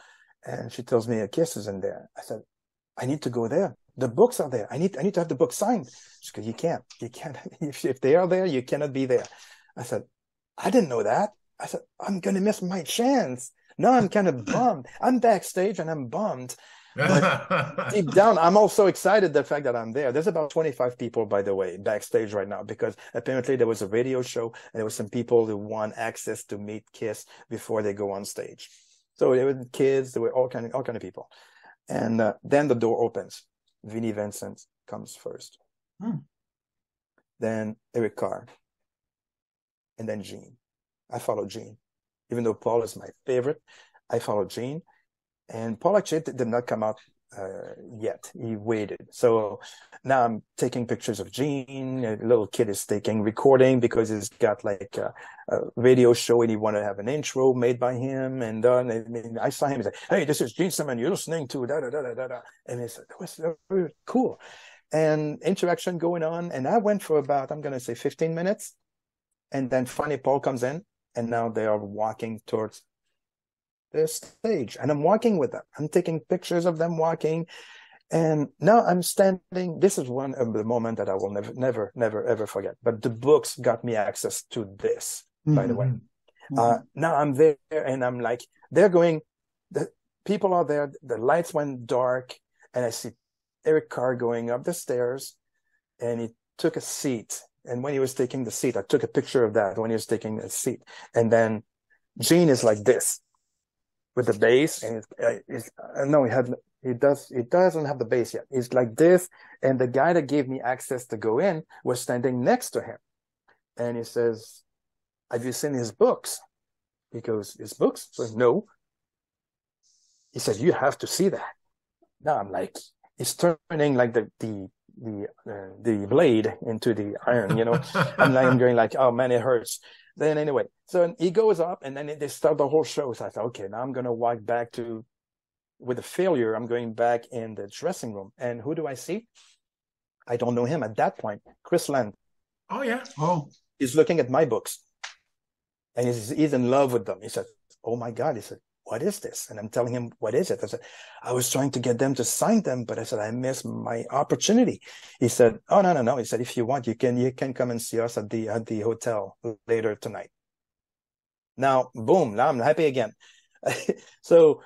and she tells me a KISS is in there. I said, I need to go there. The books are there. I need to have the book signed. She goes, you can't. If they are there, you cannot be there. I said, I didn't know that. I said, I'm going to miss my chance. No, I'm kind of bummed. I'm backstage and I'm bummed. But deep down, I'm also excited the fact that I'm there. There's about 25 people, by the way, backstage right now, because apparently there was a radio show and there were some people who want access to meet KISS before they go on stage. So there were kids, there were all kind of people. And then the door opens. Vinnie Vincent comes first. Then Eric Carr. And then Gene. I followed Gene. Even though Paul is my favorite, I followed Gene. And Paul actually did not come out yet. He waited. So now I'm taking pictures of Gene. A little kid is recording because he's got like a radio show and he wanted to have an intro made by him. And I saw him. He's like, hey, this is Gene Simmons. You're listening to da-da-da-da-da. And it was very cool. And interaction going on. And I went for about, I'm going to say 15 minutes. And then finally Paul comes in. And now they are walking towards the stage, and I'm walking with them. I'm taking pictures of them walking, and now I'm standing. This is one of the moments that I will never, ever forget. But the books got me access to this, by the way. Now I'm there, and I'm like, they're going. The people are there. The lights went dark, and I see Eric Carr going up the stairs, and he took a seat. And when he was taking the seat, I took a picture of that when he was taking a seat. And then Gene is like this with the bass. And no, he doesn't have the bass yet. He's like this. And the guy that gave me access to go in was standing next to him. And he says, have you seen his books? He goes, his books? I said, no. He says, you have to see that. Now I'm like, he's turning like the blade into the iron, you know. I'm going like, oh man, it hurts. Then anyway, so he goes up, and then they start the whole show. So I thought, okay, now I'm going to walk back with a failure. I'm going back in the dressing room. And who do I see? I don't know him at that point. Chris Land. Oh, yeah. Oh. He's looking at my books. And he's in love with them. He said, oh my God. He said, what is this? And I'm telling him, what is it? I said, I was trying to get them to sign them, but I said, I missed my opportunity. He said, oh, no. He said, if you want, you can come and see us at the hotel later tonight. Now, boom, now I'm happy again. So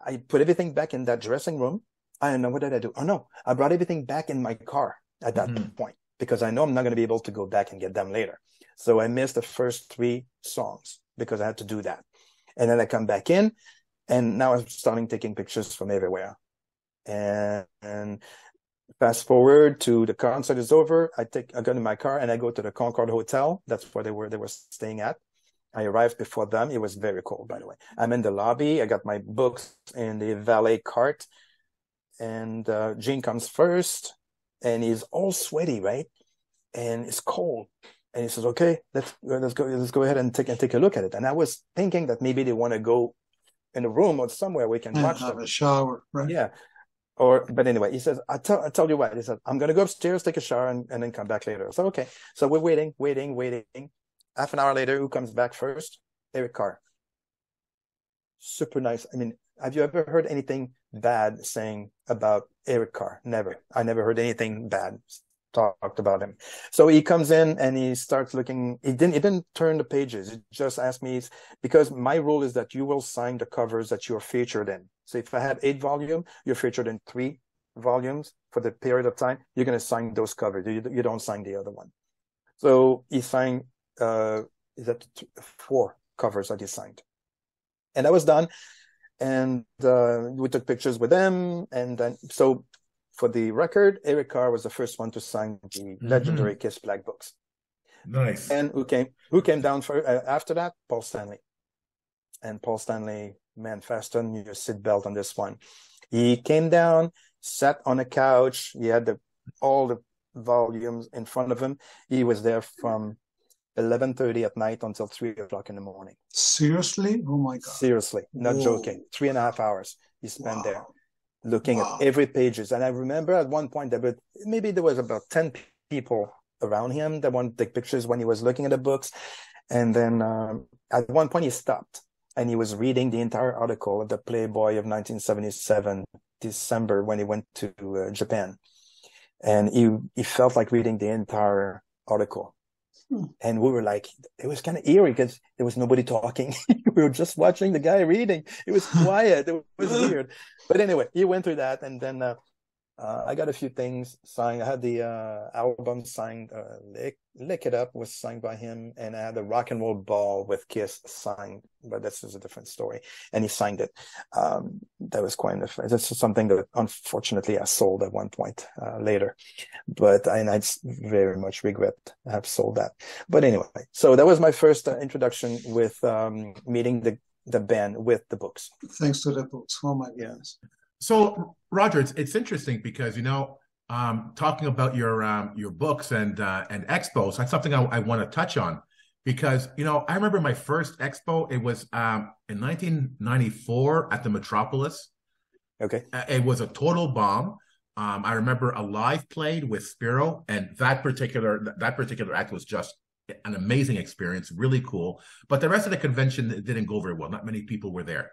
I put everything back in that dressing room. I don't know, what did I do? Oh no, I brought everything back in my car at that point, because I know I'm not going to be able to go back and get them later. So I missed the first 3 songs because I had to do that. And then I come back in, and now I'm starting taking pictures from everywhere. And fast forward to the concert is over. I go to my car and I go to the Concord Hotel. That's where they were staying at. I arrived before them. It was very cold, by the way. I'm in the lobby. I got my books in the valet cart, and Gene comes first, and he's all sweaty, right? And it's cold. And he says, okay, let's go ahead and take a look at it. And I was thinking that maybe they want to go in a room or somewhere we can watch have them. a shower, right? Yeah. But anyway, he says, I tell you what, he said, I'm going to go upstairs, take a shower, and then come back later. So, okay. So we're waiting. Half an hour later, who comes back first? Eric Carr. Super nice. I mean, have you ever heard anything bad saying about Eric Carr? Never. I never heard anything bad talked about him. So he comes in and he starts looking. He didn't turn the pages. He just asked me, because my rule is that you will sign the covers that you're featured in. So if I have 8 volumes, you're featured in 3 volumes for the period of time. You're going to sign those covers. You don't sign the other one. So he signed. Is that 4 covers that he signed, and I was done. And we took pictures with them, and then so. For the record, Eric Carr was the first one to sign the legendary KISS Black books. Nice. And who came down after that? Paul Stanley. And Paul Stanley, man, fasten your seatbelt on this one. He came down, sat on a couch. He had all the volumes in front of him. He was there from 11:30 at night until 3 o'clock in the morning. Seriously? Oh my God. Seriously, not joking. 3.5 hours he spent there looking at every pages. And I remember at one point maybe there was about 10 people around him that wanted to take pictures when he was looking at the books. And then at one point he stopped and he was reading the entire article of the Playboy of 1977, December, when he went to Japan. And he felt like reading the entire article. And we were like, it was kind of eerie because there was nobody talking. We were just watching the guy reading. It was quiet. It was weird. But anyway, he went through that. And then I got a few things signed. I had the album signed. Lick It Up was signed by him. And I had the Rock and Roll Ball with KISS signed. But this is a different story. And he signed it. That was quite that's something that unfortunately I sold at one point later. But I very much regret I have sold that. But anyway, so that was my first introduction with meeting the band with the books. Thanks to the books. Oh my goodness. So Roger, it's interesting because talking about your books and expos, that's something I want to touch on because I remember my first expo. It was in 1994 at the Metropolis. Okay, it was a total bomb. I remember a live played with Spiro, and that particular act was just an amazing experience, really cool. But the rest of the convention didn't go very well. Not many people were there.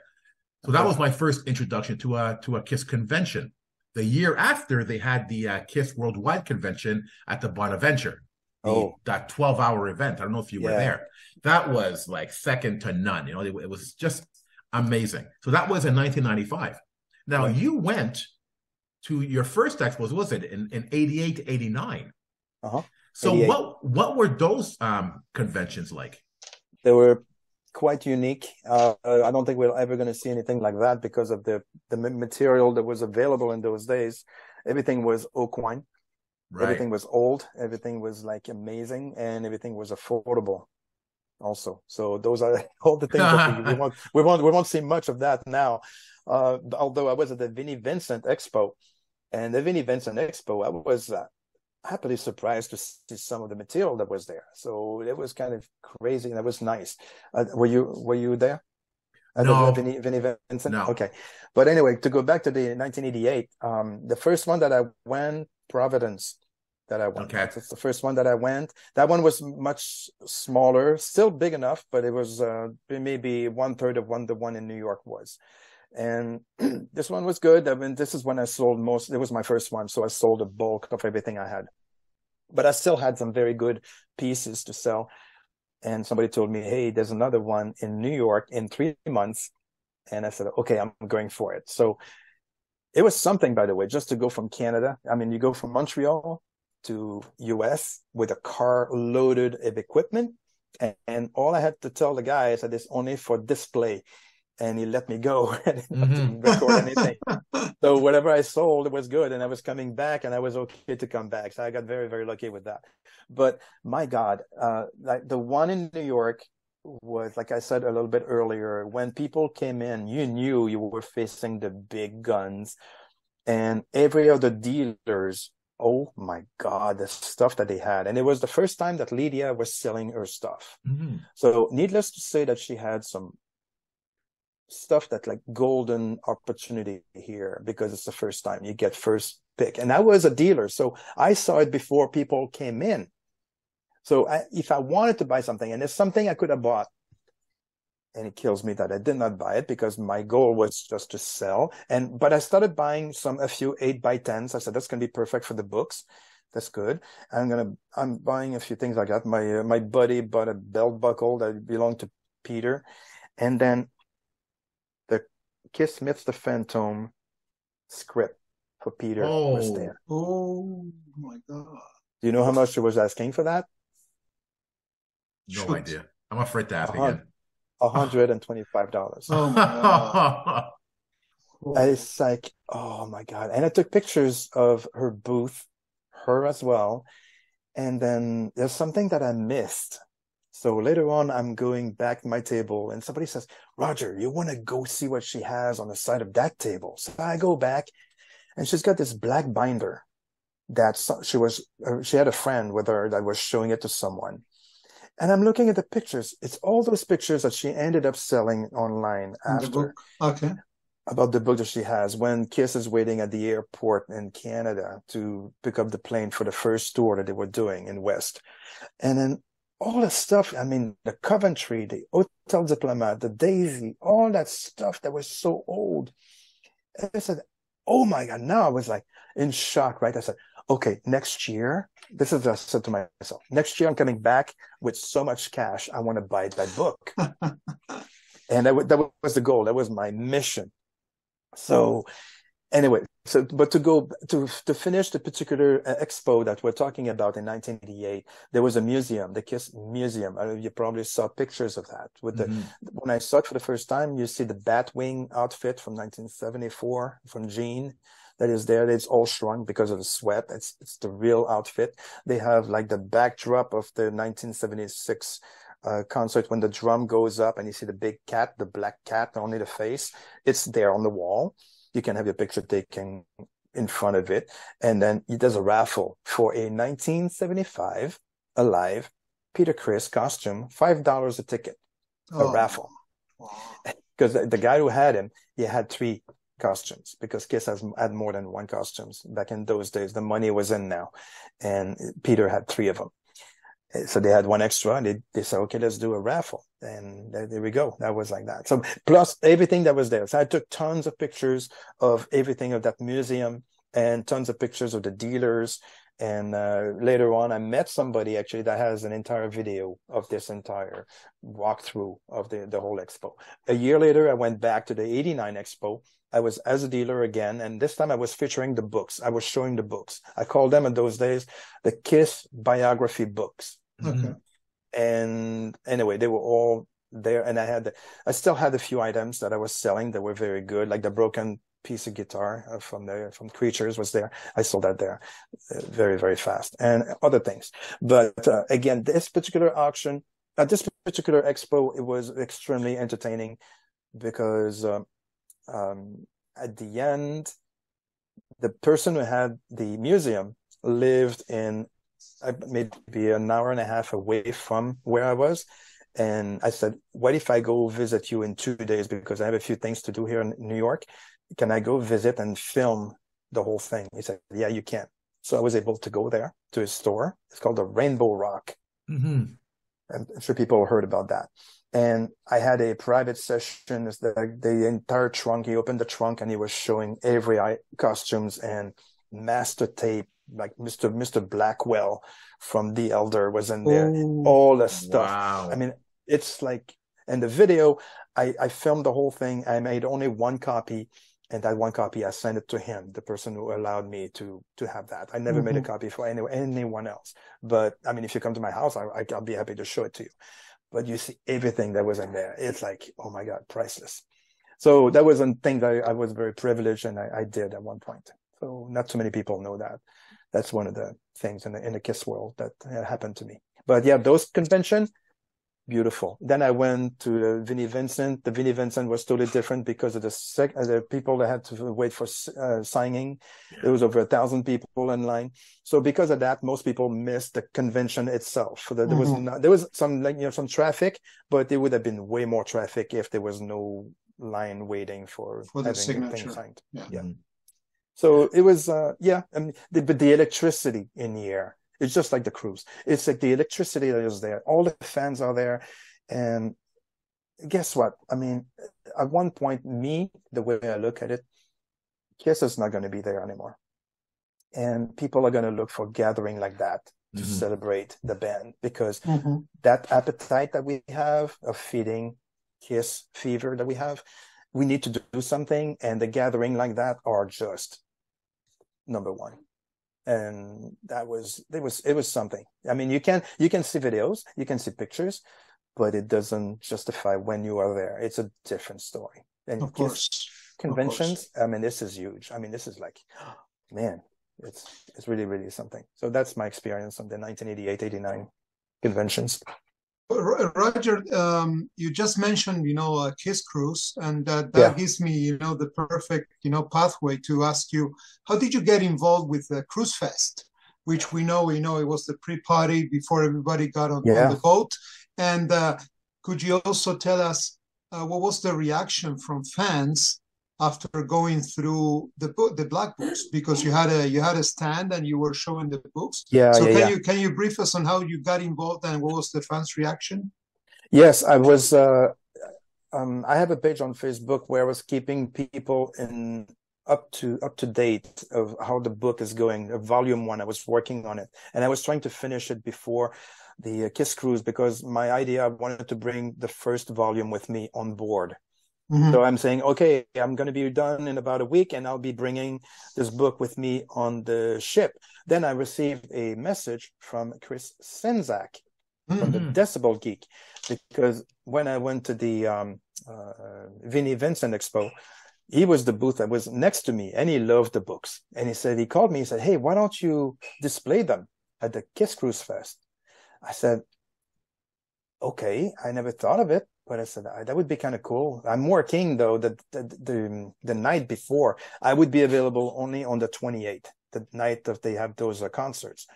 So that was my first introduction to a KISS convention. The year after, they had the KISS Worldwide Convention at the Bonaventure. That 12-hour event. I don't know if you were there. That was like second to none. It was just amazing. So that was in 1995. Now you went to your first expos, was it in 88 to 89? So 88. What were those conventions like? They were quite unique. I don't think we're ever going to see anything like that because of the material that was available in those days. Everything was oak wine. Right. Everything was old. Everything was like amazing, and everything was affordable also. So those are all the things that we won't see much of that now. Although I was at the Vinnie Vincent Expo, and the Vinnie Vincent Expo, I was happily surprised to see some of the material that was there. So it was kind of crazy, and it was nice. Were you there? No. Vinnie Vincent? No. Okay. But anyway, to go back to the 1988, the first one that I went, Providence, that I went. Okay. It's the first one that I went. That one was much smaller, still big enough, but it was maybe 1/3 of the one in New York was. And this one was good. I mean, this is when I sold most. It was my first one, so I sold a bulk of everything I had. But I still had some very good pieces to sell. And somebody told me, hey, there's another one in New York in 3 months. And I said, okay, I'm going for it. So it was something, by the way, just to go from Canada. I mean, you go from Montreal to US with a car loaded of equipment. And all I had to tell the guy is that it's only for display. And he let me go. I didn't record anything. So whatever I sold, it was good. And I was coming back, and I was okay to come back. So I got very, very lucky with that. But my God, like the one in New York was, like I said a little bit earlier, when people came in, you knew you were facing the big guns. And every other dealers, oh my God, the stuff that they had. And it was the first time that Lydia was selling her stuff. So needless to say that she had some stuff that like golden opportunity here, because it's the first time you get first pick. And I was a dealer, so I saw it before people came in. So if I wanted to buy something, and it's something I could have bought, and it kills me that I did not buy it because my goal was just to sell. But I started buying a few 8x10s. I said, that's going to be perfect for the books. That's good. I'm buying a few things like that. My buddy bought a belt buckle that belonged to Peter. And then the KISS Meets the Phantom script for Peter was there. Oh my God. Do you know how much she was asking for that? No idea. I'm afraid to ask again. $125. Oh my God. It's like, oh my God. And I took pictures of her booth, her as well. And then there's something that I missed. So later on, I'm going back to my table and somebody says, Roger, you want to go see what she has on the side of that table? So I go back and she's got this black binder that she had a friend with her that was showing it to someone. And I'm looking at the pictures. It's all those pictures that she ended up selling online In the book. Okay. about the book that she has when KISS is waiting at the airport in Canada to pick up the plane for the first tour that they were doing in West. And then all the stuff, I mean, the Coventry, the Hotel Diplomat, the Daisy, all that stuff that was so old. And I said, oh my God, now I was like in shock, right? I said, okay, next year, this is what I said to myself, next year I'm coming back with so much cash, I want to buy that book. And that was the goal. That was my mission. So anyway, but to finish the particular expo that we're talking about in 1988, there was a museum, the KISS Museum. You probably saw pictures of that. When I saw it for the first time, you see the Batwing outfit from 1974 from Jean that is there. It's all shrunk because of the sweat. It's the real outfit. They have like the backdrop of the 1976 concert when the drum goes up and you see the big cat, the black cat, only the face. It's there on the wall. You can have your picture taken in front of it. And then there's a raffle for a 1975 Alive Peter Criss costume, $5 a ticket, a raffle. Because the guy who had him, he had 3 costumes because KISS had more than 1 costumes back in those days. The money was in now. And Peter had 3 of them. So they had 1 extra and they said, okay, let's do a raffle. And there we go. That was like that. So plus everything that was there. So I took tons of pictures of everything of that museum and tons of pictures of the dealers. And later on, I met somebody actually that has an entire video of this entire walkthrough of the whole expo. A year later, I went back to the 89 expo. I was as a dealer again, and this time I was featuring the books. I was showing the books. I called them in those days the KISS biography books. Okay. And anyway, they were all there, and I still had a few items that I was selling that were very good, like the broken piece of guitar from Creatures was there. I sold that there very, very fast, and other things. But again, this particular auction, at this particular expo, it was extremely entertaining because at the end, the person who had the museum lived in maybe an hour and a half away from where I was. And I said, what if I go visit you in 2 days? Because I have a few things to do here in New York. Can I go visit and film the whole thing? He said, yeah, you can. So I was able to go there to his store. It's called the Rainbow Rock. And I'm sure people heard about that. And I had a private session. The entire trunk, he opened the trunk and he was showing every costumes and master tape, like Mr. Blackwell from The Elder was in there. All the stuff. Wow. I mean, it's like, and the video, I filmed the whole thing. I made only 1 copy, and that 1 copy, I sent it to him, the person who allowed me to have that. I never made a copy for anyone else. But I mean, if you come to my house, I'll be happy to show it to you. But you see everything that was in there. It's like, oh my God, priceless. So that was a thing that I was very privileged, and I did at one point. So not too many people know that. That's one of the things in the KISS world that happened to me. But yeah, those convention, beautiful. Then I went to the Vinnie Vincent. The Vinnie Vincent was totally different because of the people that had to wait for signing. Yeah. There was over 1,000 people in line. So because of that, most people missed the convention itself. So there was some traffic, but there would have been way more traffic if there was no line waiting for the signature. Thing signed. Yeah. So it was, I mean, but the electricity in the air, it's just like the cruise. It's like the electricity that is there. All the fans are there. And guess what? I mean, at one point, the way I look at it, KISS is not going to be there anymore. And people are going to look for gathering like that to celebrate the band because that appetite that we have of feeding KISS fever that we have, we need to do something, and the gathering like that are just number one. And it was something. I mean, you can see videos, you can see pictures, but it doesn't justify when you are there. It's a different story. And of course, conventions, I mean, this is huge. I mean, this is like, man, it's really, really something. So that's my experience on the 1988-89 conventions. Roger, you just mentioned, KISS Cruise, and that Yeah. gives me, the perfect, pathway to ask you, how did you get involved with Cruise Fest, which we know, it was the pre-party before everybody got on the Yeah. boat. And could you also tell us what was the reaction from fans after going through the black books? Because you had a stand and you were showing the books. Yeah. So Yeah. Yeah. can you brief us on how you got involved and what was the fans' reaction? Yes, I was. I have a page on Facebook where I was keeping people in up to date of how the book is going. Volume 1, I was working on it, and I was trying to finish it before the KISS Cruise, because my idea, I wanted to bring the first volume with me on board. Mm-hmm. So I'm saying, okay, I'm going to be done in about a week, and I'll be bringing this book with me on the ship. Then I received a message from Chris Senzak from the Decibel Geek, because when I went to the Vinnie Vincent Expo, he was the booth that was next to me, and he loved the books. And he called me, he said, hey, why don't you display them at the KISS Kruise Fest? I said, okay, I never thought of it, but I said, that would be kind of cool. I'm working, though, the night before. I would be available only on the 28th, the night that they have those concerts.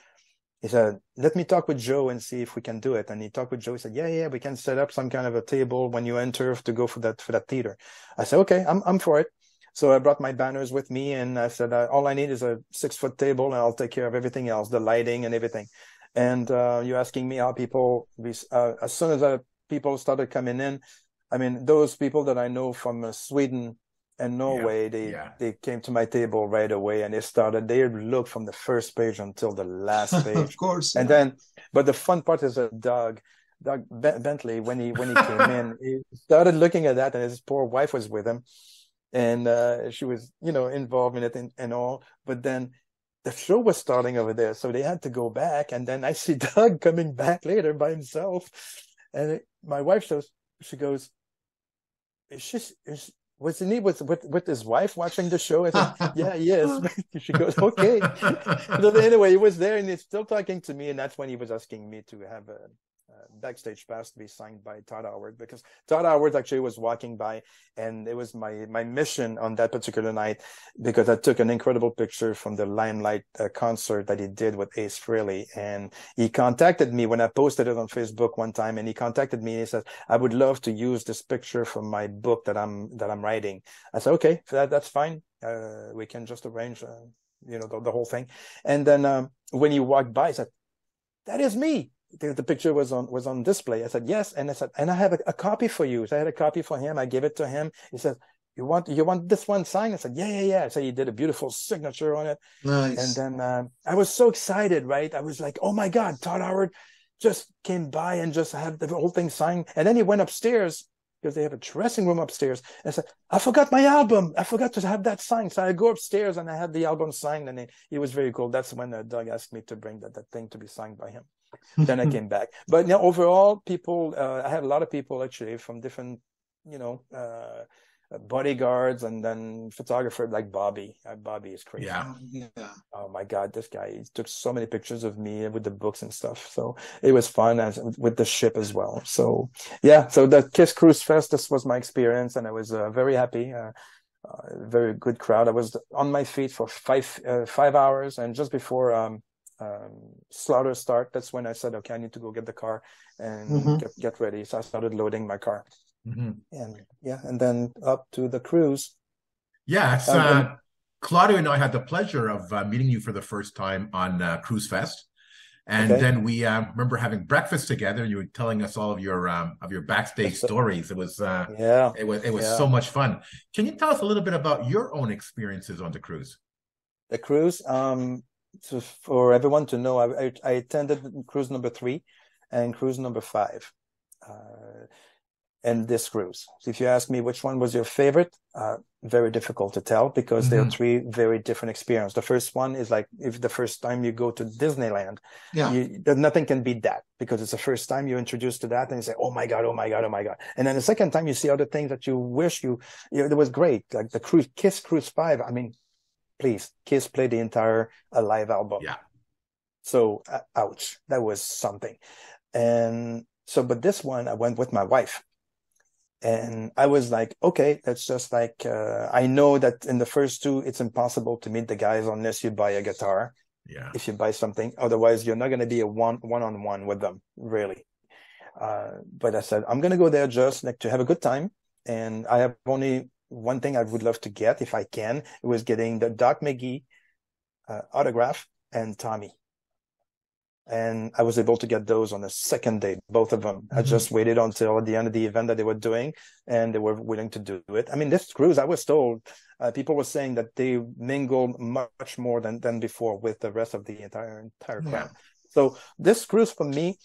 He said, let me talk with Joe and see if we can do it. And he talked with Joe. He said, yeah, we can set up some kind of a table when you enter to go for that theater. I said, okay, I'm for it. So I brought my banners with me, and I said, all I need is a 6-foot table, and I'll take care of everything else, the lighting and everything. And you're asking me how people, as soon as people started coming in, I mean, those people that I know from Sweden and Norway, they came to my table right away, and they looked from the first page until the last page. Of course. And then, but the fun part is that Doug Bentley, when he came in, he started looking at that, and his poor wife was with him, and she was, involved in it and all. But then the show was starting over there, so they had to go back. And then I see Doug coming back later by himself, and my wife she goes, wasn't he with his wife watching the show? I said, yeah, he is. She goes, okay. So anyway, he was there, and he's still talking to me, and that's when he was asking me to have a backstage pass to be signed by Todd Howard, because Todd Howard actually was walking by, and it was my mission on that particular night, because I took an incredible picture from the Limelight concert that he did with Ace Frehley, and he contacted me when I posted it on Facebook one time, and he contacted me and he said, I would love to use this picture from my book that I'm writing. I said, okay, that's fine. We can just arrange the whole thing. And then when he walked by, I said, that is me. The picture was on display. I said, yes. And I said, and I have a copy for you. So I had a copy for him. I gave it to him. He said, you want this one signed? I said, yeah. So he did a beautiful signature on it. Nice. And then I was so excited, right? I was like, oh my God, Todd Howard just came by and just had the whole thing signed. And then he went upstairs, because they have a dressing room upstairs. And I said, I forgot my album. I forgot to have that signed. So I go upstairs and I had the album signed, and it was very cool. That's when Doug asked me to bring that thing to be signed by him. Then I came back. But overall, people, I had a lot of people actually from different, bodyguards, and then photographer like Bobby. Bobby is crazy. Yeah. Oh my God, this guy, he took so many pictures of me with the books and stuff. So it was fun, with the ship as well. So yeah, so the KISS Kruise Fest, this was my experience, and I was very happy. Very good crowd. I was on my feet for 5 hours, and just before slaughter start, that's when I said, okay, I need to go get the car and get ready. So I started loading my car, and then up to the cruise. Yes, Claudio and I had the pleasure of meeting you for the first time on Cruise Fest, and then we remember having breakfast together, and you were telling us all of your backstage stories. It was so much fun. Can you tell us a little bit about your own experiences on the cruise? The cruise, so for everyone to know, I attended cruise number 3 and cruise number 5, and this cruise. So if you ask me which one was your favorite, very difficult to tell, because they're 3 very different experiences. The first one is like if the first time you go to Disneyland, nothing can beat that, because it's the first time you're introduced to that, and you say, oh my God. And then the second time you see other things that you wish it was great, like the KISS Kruise 5. I mean, please, KISS played the entire live album. Yeah. So, ouch, that was something. And So, but this one, I went with my wife. And I was like, okay, that's just like, I know that in the first two, it's impossible to meet the guys unless you buy a guitar. Yeah. If you buy something, otherwise you're not going to be a one-on-one with them, really. But I said, I'm going to go there just like to have a good time. And I have only one thing I would love to get if I can. It was getting the Doc McGee autograph and Tommy. And I was able to get those on the second day, both of them. I just waited until the end of the event that they were doing, and they were willing to do it. I mean, this cruise, I was told, people were saying that they mingled much more than before with the rest of the entire crowd. So this cruise for me,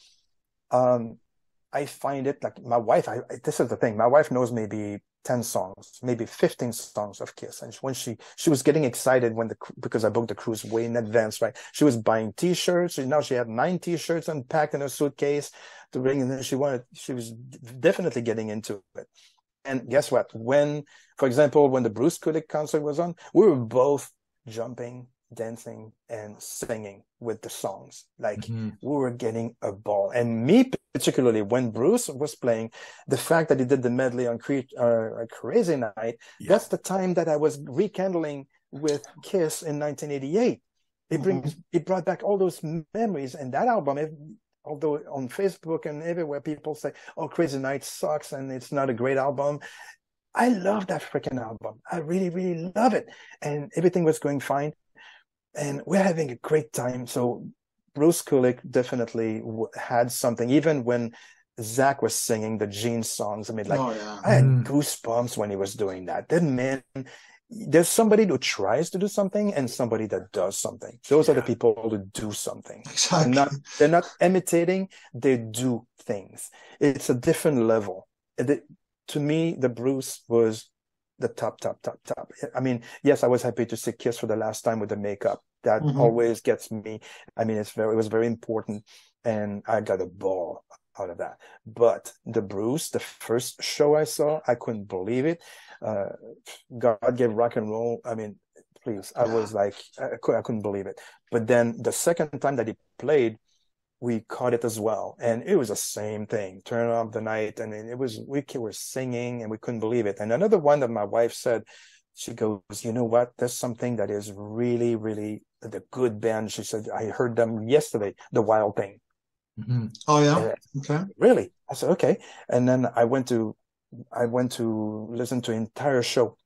I find it like my wife, this is the thing, my wife knows maybe 10 songs, maybe 15 songs of KISS. And when she was getting excited because I booked the cruise way in advance, right? She was buying t-shirts. Now she had 9 t-shirts unpacked in a suitcase to bring. And then she was definitely getting into it. And guess what? For example, when the Bruce Kulick concert was on, we were both jumping, dancing, and singing with the songs. Like we were getting a ball. And me particularly, when Bruce was playing, the fact that he did the medley on Crazy Night, that's the time that I was rekindling with KISS in 1988. It brought back all those memories. And that album, although on Facebook and everywhere people say, oh, Crazy Night sucks and it's not a great album, I love that freaking album. I really, really love it. And everything was going fine. And we're having a great time. So Bruce Kulick definitely had something, even when Zach was singing the Gene songs. I mean, like, I had goosebumps when he was doing that. Then, man, there's somebody who tries to do something and somebody that does something. Those are the people who do something. Exactly. They're not imitating, they do things. It's a different level. To me, the Bruce was the top. I mean, yes, I was happy to see KISS for the last time with the makeup. That always gets me. I mean, it was very important, and I got a ball out of that. But the Bruce, the first show I saw, I couldn't believe it. God gave rock and roll. I mean, please, I was like, I couldn't believe it. But then the second time that he played, we caught it as well. And it was the same thing. Turn off the night. And we were singing and we couldn't believe it. And another one that my wife said, she goes, you know what? There's something that is really, really the good band. She said, I heard them yesterday, The Wild Thing. Oh, yeah. Okay. Really? I said, okay. And then I went to listen to an entire show.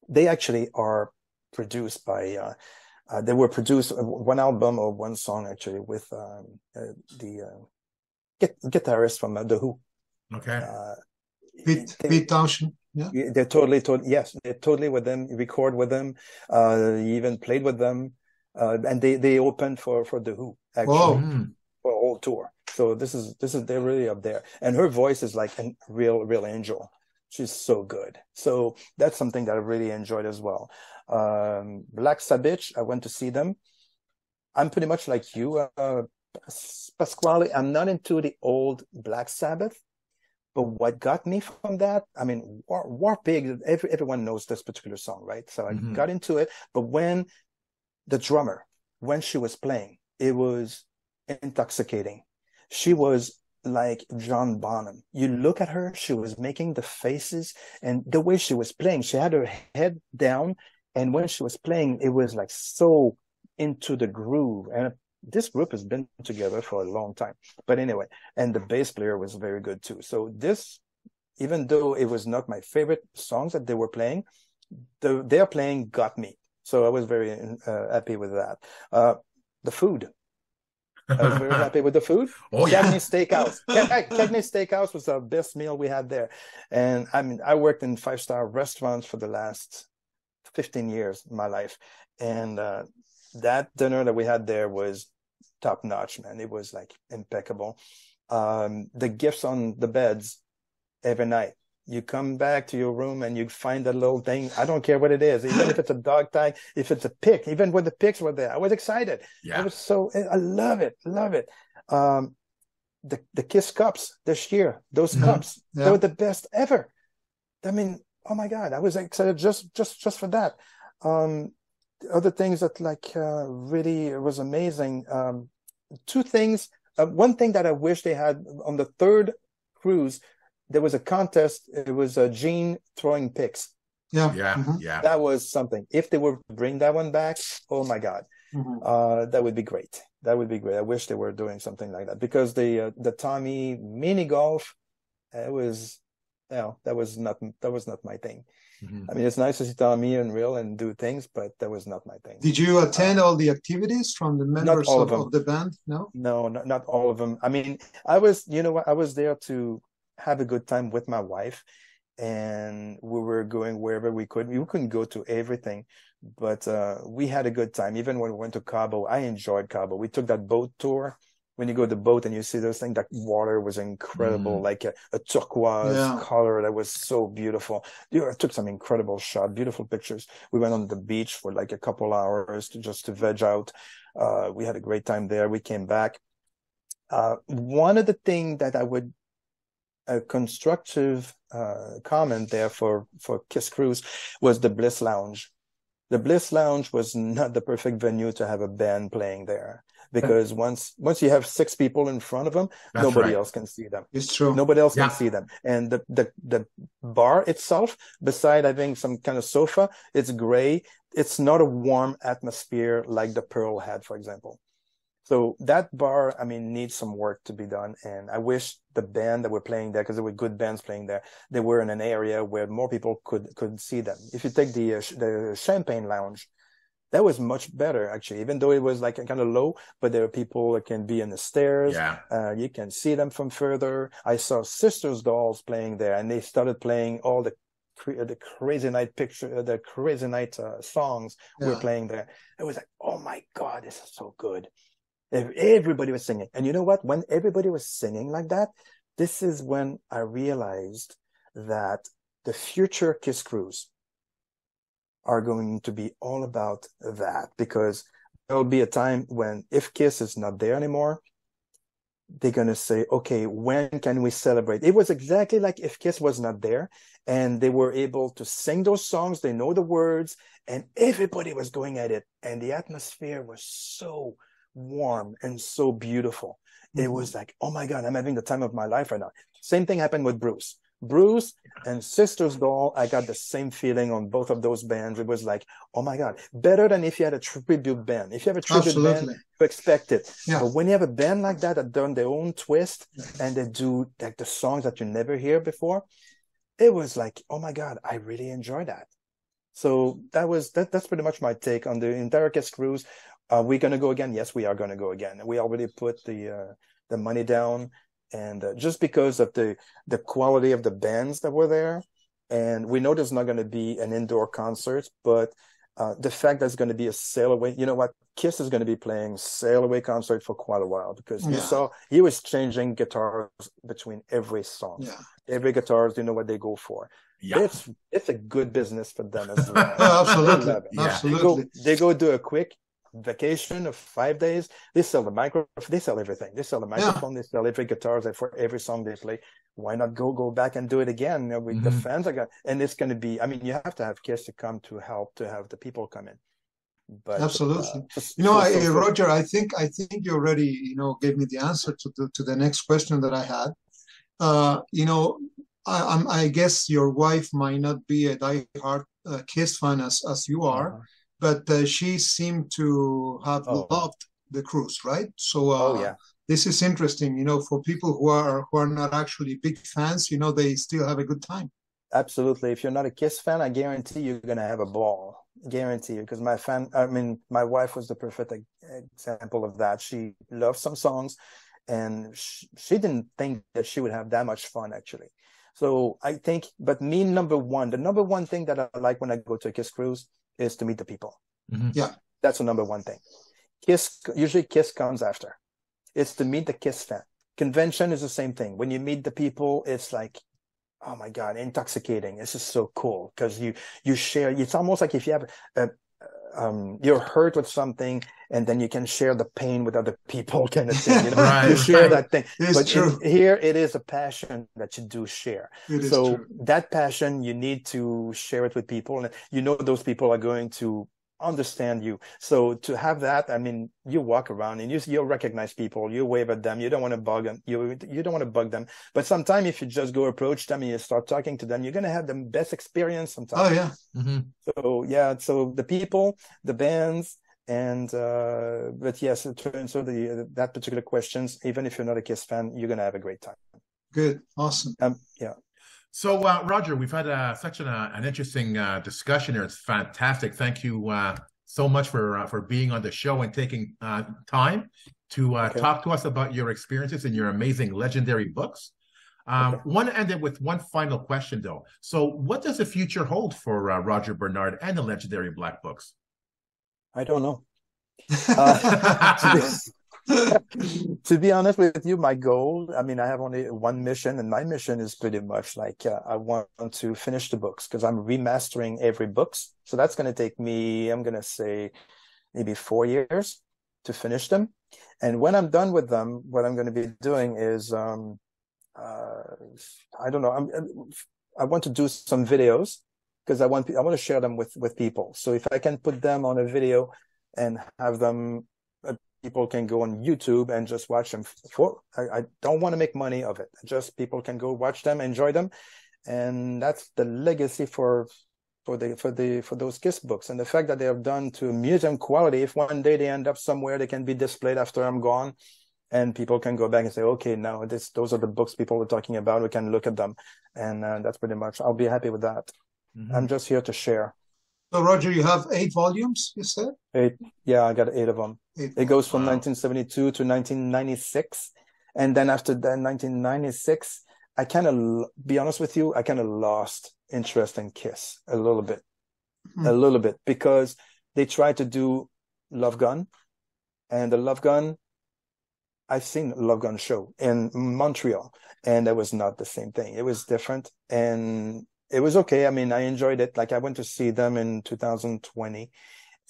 They actually are produced by, they were produced one album or one song actually with the guitarist from The Who. Okay. Pete Townshend. Yeah. They're totally with them. Record with them. Even played with them. And they opened for The Who actually for a whole tour. So they're really up there. And her voice is like a real angel. She's so good. So that's something that I really enjoyed as well. Black Sabbath, I went to see them. I'm pretty much like you, Pasquale. I'm not into the old Black Sabbath, but what got me from that, I mean, War Pig, everyone knows this particular song, right? So I got into it. But when the drummer, when she was playing, it was intoxicating. She was like John Bonham. You look at her, she was making the faces, and the way she was playing, she had her head down, and when she was playing, it was like so into the groove. And this group has been together for a long time. But anyway, and the bass player was very good too. So this, even though it was not my favorite songs that they were playing, their playing got me. So I was very happy with that. The food. I was very happy with the food. Oh, yeah. Cagney Steakhouse. Cagney Steakhouse was the best meal we had there. And I mean, I worked in 5-star restaurants for the last 15 years in my life. And that dinner that we had there was top notch, man. It was like impeccable. The gifts on the beds every night. You come back to your room and you find that little thing. I don't care what it is, even if it's a dog tag, if it's a pic, even when the pics were there, I was excited. Yeah. I love it. The KISS cups this year, those cups, they were the best ever. I mean, oh my God, I was excited just for that. Other things that really was amazing. Two things One thing that I wish they had on the third cruise, there was a contest. It was Gene throwing picks. Yeah. Yeah. That was something. If they were to bring that one back, oh my God, that would be great. That would be great. I wish they were doing something like that, because the Tommy mini golf, that was not my thing. I mean, it's nice to see Tommy and real and do things, but that was not my thing. Did you attend all the activities from the members of the band? No, not all of them. I mean, I was there to have a good time with my wife, and we were going wherever we could. We couldn't go to everything, but we had a good time. Even when we went to Cabo, I enjoyed Cabo. We took that boat tour. When you go to the boat and you see those things, that water was incredible, like a turquoise color that was so beautiful. I took some incredible shots, beautiful pictures. We went on the beach for like a couple hours to veg out. We had a great time there. We came back. One of the things that I would a constructive comment there for KISS Cruise was the Bliss Lounge. The Bliss Lounge was not the perfect venue to have a band playing there, because once you have 6 people in front of them, nobody else can see them. It's true. Nobody else can see them. And the bar itself, beside having some kind of sofa, it's gray. It's not a warm atmosphere like the Pearl had, for example. So that bar, I mean, needs some work to be done. And I wish the band that were playing there, because there were good bands playing there, they were in an area where more people could see them. If you take the Champagne Lounge, that was much better, actually, even though it was like kind of low, but there are people that can be in the stairs. Yeah. You can see them from further. I saw Sisters Dolls playing there, and they started playing all the Crazy Night songs were playing there. It was like, oh my God, this is so good. Everybody was singing. And you know what? When everybody was singing like that, this is when I realized that the future KISS Cruise are going to be all about that, because there will be a time when, if KISS is not there anymore, they're going to say, okay, when can we celebrate? It was exactly like if KISS was not there and they were able to sing those songs, they know the words, and everybody was going at it. And the atmosphere was so warm and so beautiful. It was like, oh my God, I'm having the time of my life right now. Same thing happened with Bruce and Sisters Doll. I got the same feeling on both of those bands. It was like, oh my God, better than if you had a tribute band. If you have a tribute band, you expect it. But when you have a band like that done their own twist and they do like the songs that you never hear before, it was like, oh my God, I really enjoy that. So that's pretty much my take on the entire KISS Cruise. Are we going to go again? Yes, we are going to go again. We already put the money down, and just because of the quality of the bands that were there, and we know there's not going to be an indoor concert, but the fact that it's going to be a sail away. You know what? KISS is going to be playing sail away concert for quite a while, because you saw he was changing guitars between every song. Yeah. Every guitars, you know what they go for. Yeah. It's a good business for them as well. Absolutely. Absolutely. They go do a quick vacation of 5 days. They sell the microphone, they sell everything. They sell the microphone, they sell every guitars for every song they play. Why not go back and do it again? You know, the fans are going, and it's going to be, I mean, you have to have KISS to come to help to have the people come in. But absolutely. Roger, I think you already, gave me the answer to the next question that I had. I guess your wife might not be a diehard KISS fan as you are, but she seemed to have loved the cruise, right? So this is interesting, for people who are not actually big fans, they still have a good time. Absolutely. If you're not a KISS fan, I guarantee you're going to have a ball. Guarantee you, because my wife was the perfect example of that. She loved some songs, and she didn't think that she would have that much fun, actually. So I think, but the number one thing that I like when I go to a KISS Cruise is to meet the people. Yeah. That's the number one thing. Usually KISS comes after. It's to meet the KISS fan. Convention is the same thing. When you meet the people, it's like, oh my God, intoxicating. This is so cool, because you share. It's almost like if you have you're hurt with something, and then you can share the pain with other people, kind of thing. You share that thing. But here it is a passion that you do share. So that passion, you need to share it with people, and those people are going to understand you. So to have that, I mean, you walk around and you'll recognize people, you wave at them, you don't want to bug them, you don't want to bug them. But sometimes if you just go approach them and you start talking to them, you're going to have the best experience sometimes. Oh, yeah. Mm-hmm. So, yeah, so the people, the bands, and but yes, to answer that particular questions, even if you're not a KISS fan, you're going to have a great time. Good. Awesome. Yeah. So, Roger, we've had such an interesting discussion here. It's fantastic. Thank you so much for being on the show and taking time to talk to us about your experiences and your amazing legendary books. Want to end it with one final question, though. So, what does the future hold for Roger Bernard and the legendary Black Books? I don't know. To be honest with you, my goal, I mean, I have only one mission, and my mission is pretty much like I want to finish the books because I'm remastering every books. So that's going to take me, I'm going to say, maybe 4 years to finish them. And when I'm done with them, what I'm going to be doing is, I don't know, I want to do some videos because I want to share them with people. So if I can put them on a video and have them, people can go on YouTube and just watch them. I don't want to make money of it. Just people can go watch them, enjoy them, and that's the legacy for those KISS books. And the fact that they are done to museum quality. If one day they end up somewhere, they can be displayed after I'm gone, and people can go back and say, okay, now those are the books people were talking about. We can look at them, and that's pretty much. I'll be happy with that. Mm-hmm. I'm just here to share. So, Roger, you have 8 volumes, you said? 8. Yeah, I got 8 of them. It goes from 1972 to 1996. And then after that, 1996, I kind of, be honest with you, I kind of lost interest in KISS a little bit. Because they tried to do Love Gun. And the Love Gun, I've seen a Love Gun show in Montreal, and it was not the same thing. It was different. And it was okay. I mean, I enjoyed it. Like I went to see them in 2020,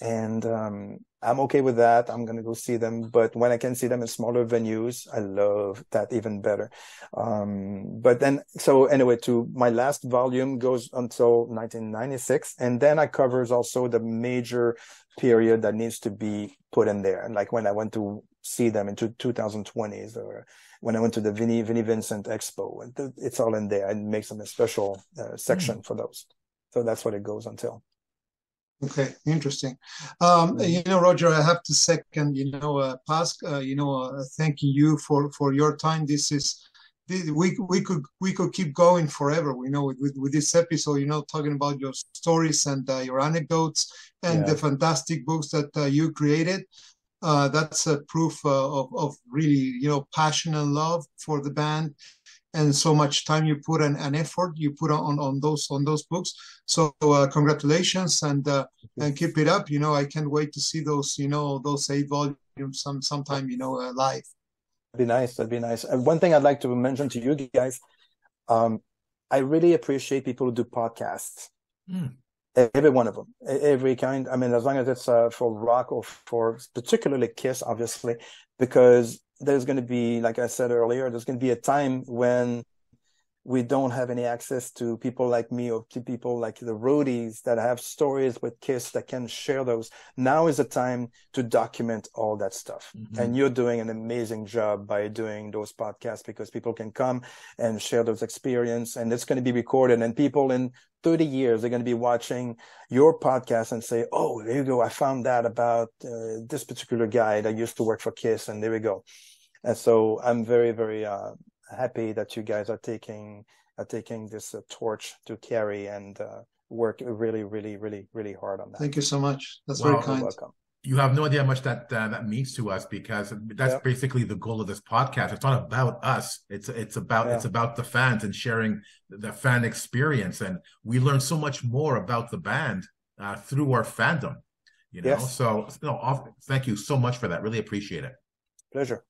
and I'm okay with that. I'm going to go see them. But when I can see them in smaller venues, I love that even better. But then, so anyway, to my last volume goes until 1996. And then I covers also the major period that needs to be put in there. And like when I went to see them into 2020s, or when I went to the Vinnie Vincent Expo, it's all in there. And makes them a special section for those. So that's what it goes until. Okay, interesting. Roger, I have to second, thanking you for your time. We could keep going forever, with this episode, talking about your stories and your anecdotes and the fantastic books that you created. That's a proof of really, passion and love for the band, and so much time you put and effort you put on those books. So congratulations, and keep it up. I can't wait to see those 8 volumes sometime live. That'd be nice. And one thing I'd like to mention to you guys, I really appreciate people who do podcasts. Every one of them, every kind. I mean, as long as it's for rock or for particularly KISS, obviously, because there's going to be, like I said earlier, there's going to be a time when we don't have any access to people like me or to people like the roadies that have stories with KISS that can share those. Now is the time to document all that stuff. Mm-hmm. And you're doing an amazing job by doing those podcasts, because people can come and share those experiences, and it's going to be recorded, and people in 30 years, they're going to be watching your podcast and say, oh, there you go. I found that about this particular guy that used to work for KISS, and there we go. And so I'm very, very happy that you guys are taking this torch to carry and work really, really, really, really hard on that. Thank you so much. That's very kind. You're welcome. You have no idea how much that means to us, because that's basically the goal of this podcast. It's not about us. It's about the fans and sharing the fan experience. And we learn so much more about the band through our fandom. Yes. So thank you so much for that. Really appreciate it. Pleasure.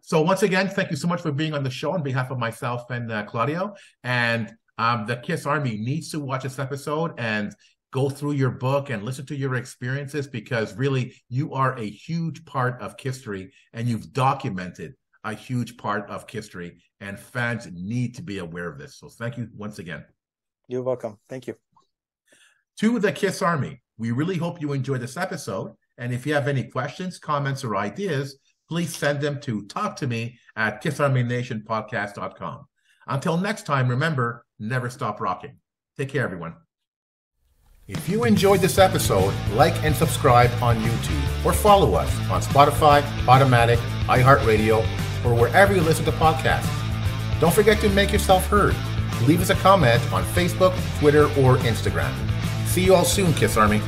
So once again, thank you so much for being on the show on behalf of myself and Claudio. And the KISS Army needs to watch this episode and go through your book and listen to your experiences, because really you are a huge part of KISStory, and you've documented a huge part of KISStory, and fans need to be aware of this. So thank you once again. You're welcome. Thank you. To the KISS Army, We really hope you enjoyed this episode. And if you have any questions, comments, or ideas, please send them to talktome@kissarmynationpodcast.com. Until next time, remember, never stop rocking. Take care, everyone. If you enjoyed this episode, like and subscribe on YouTube or follow us on Spotify, Automatic, iHeartRadio, or wherever you listen to podcasts. Don't forget to make yourself heard. Leave us a comment on Facebook, Twitter, or Instagram. See you all soon, Kiss Army.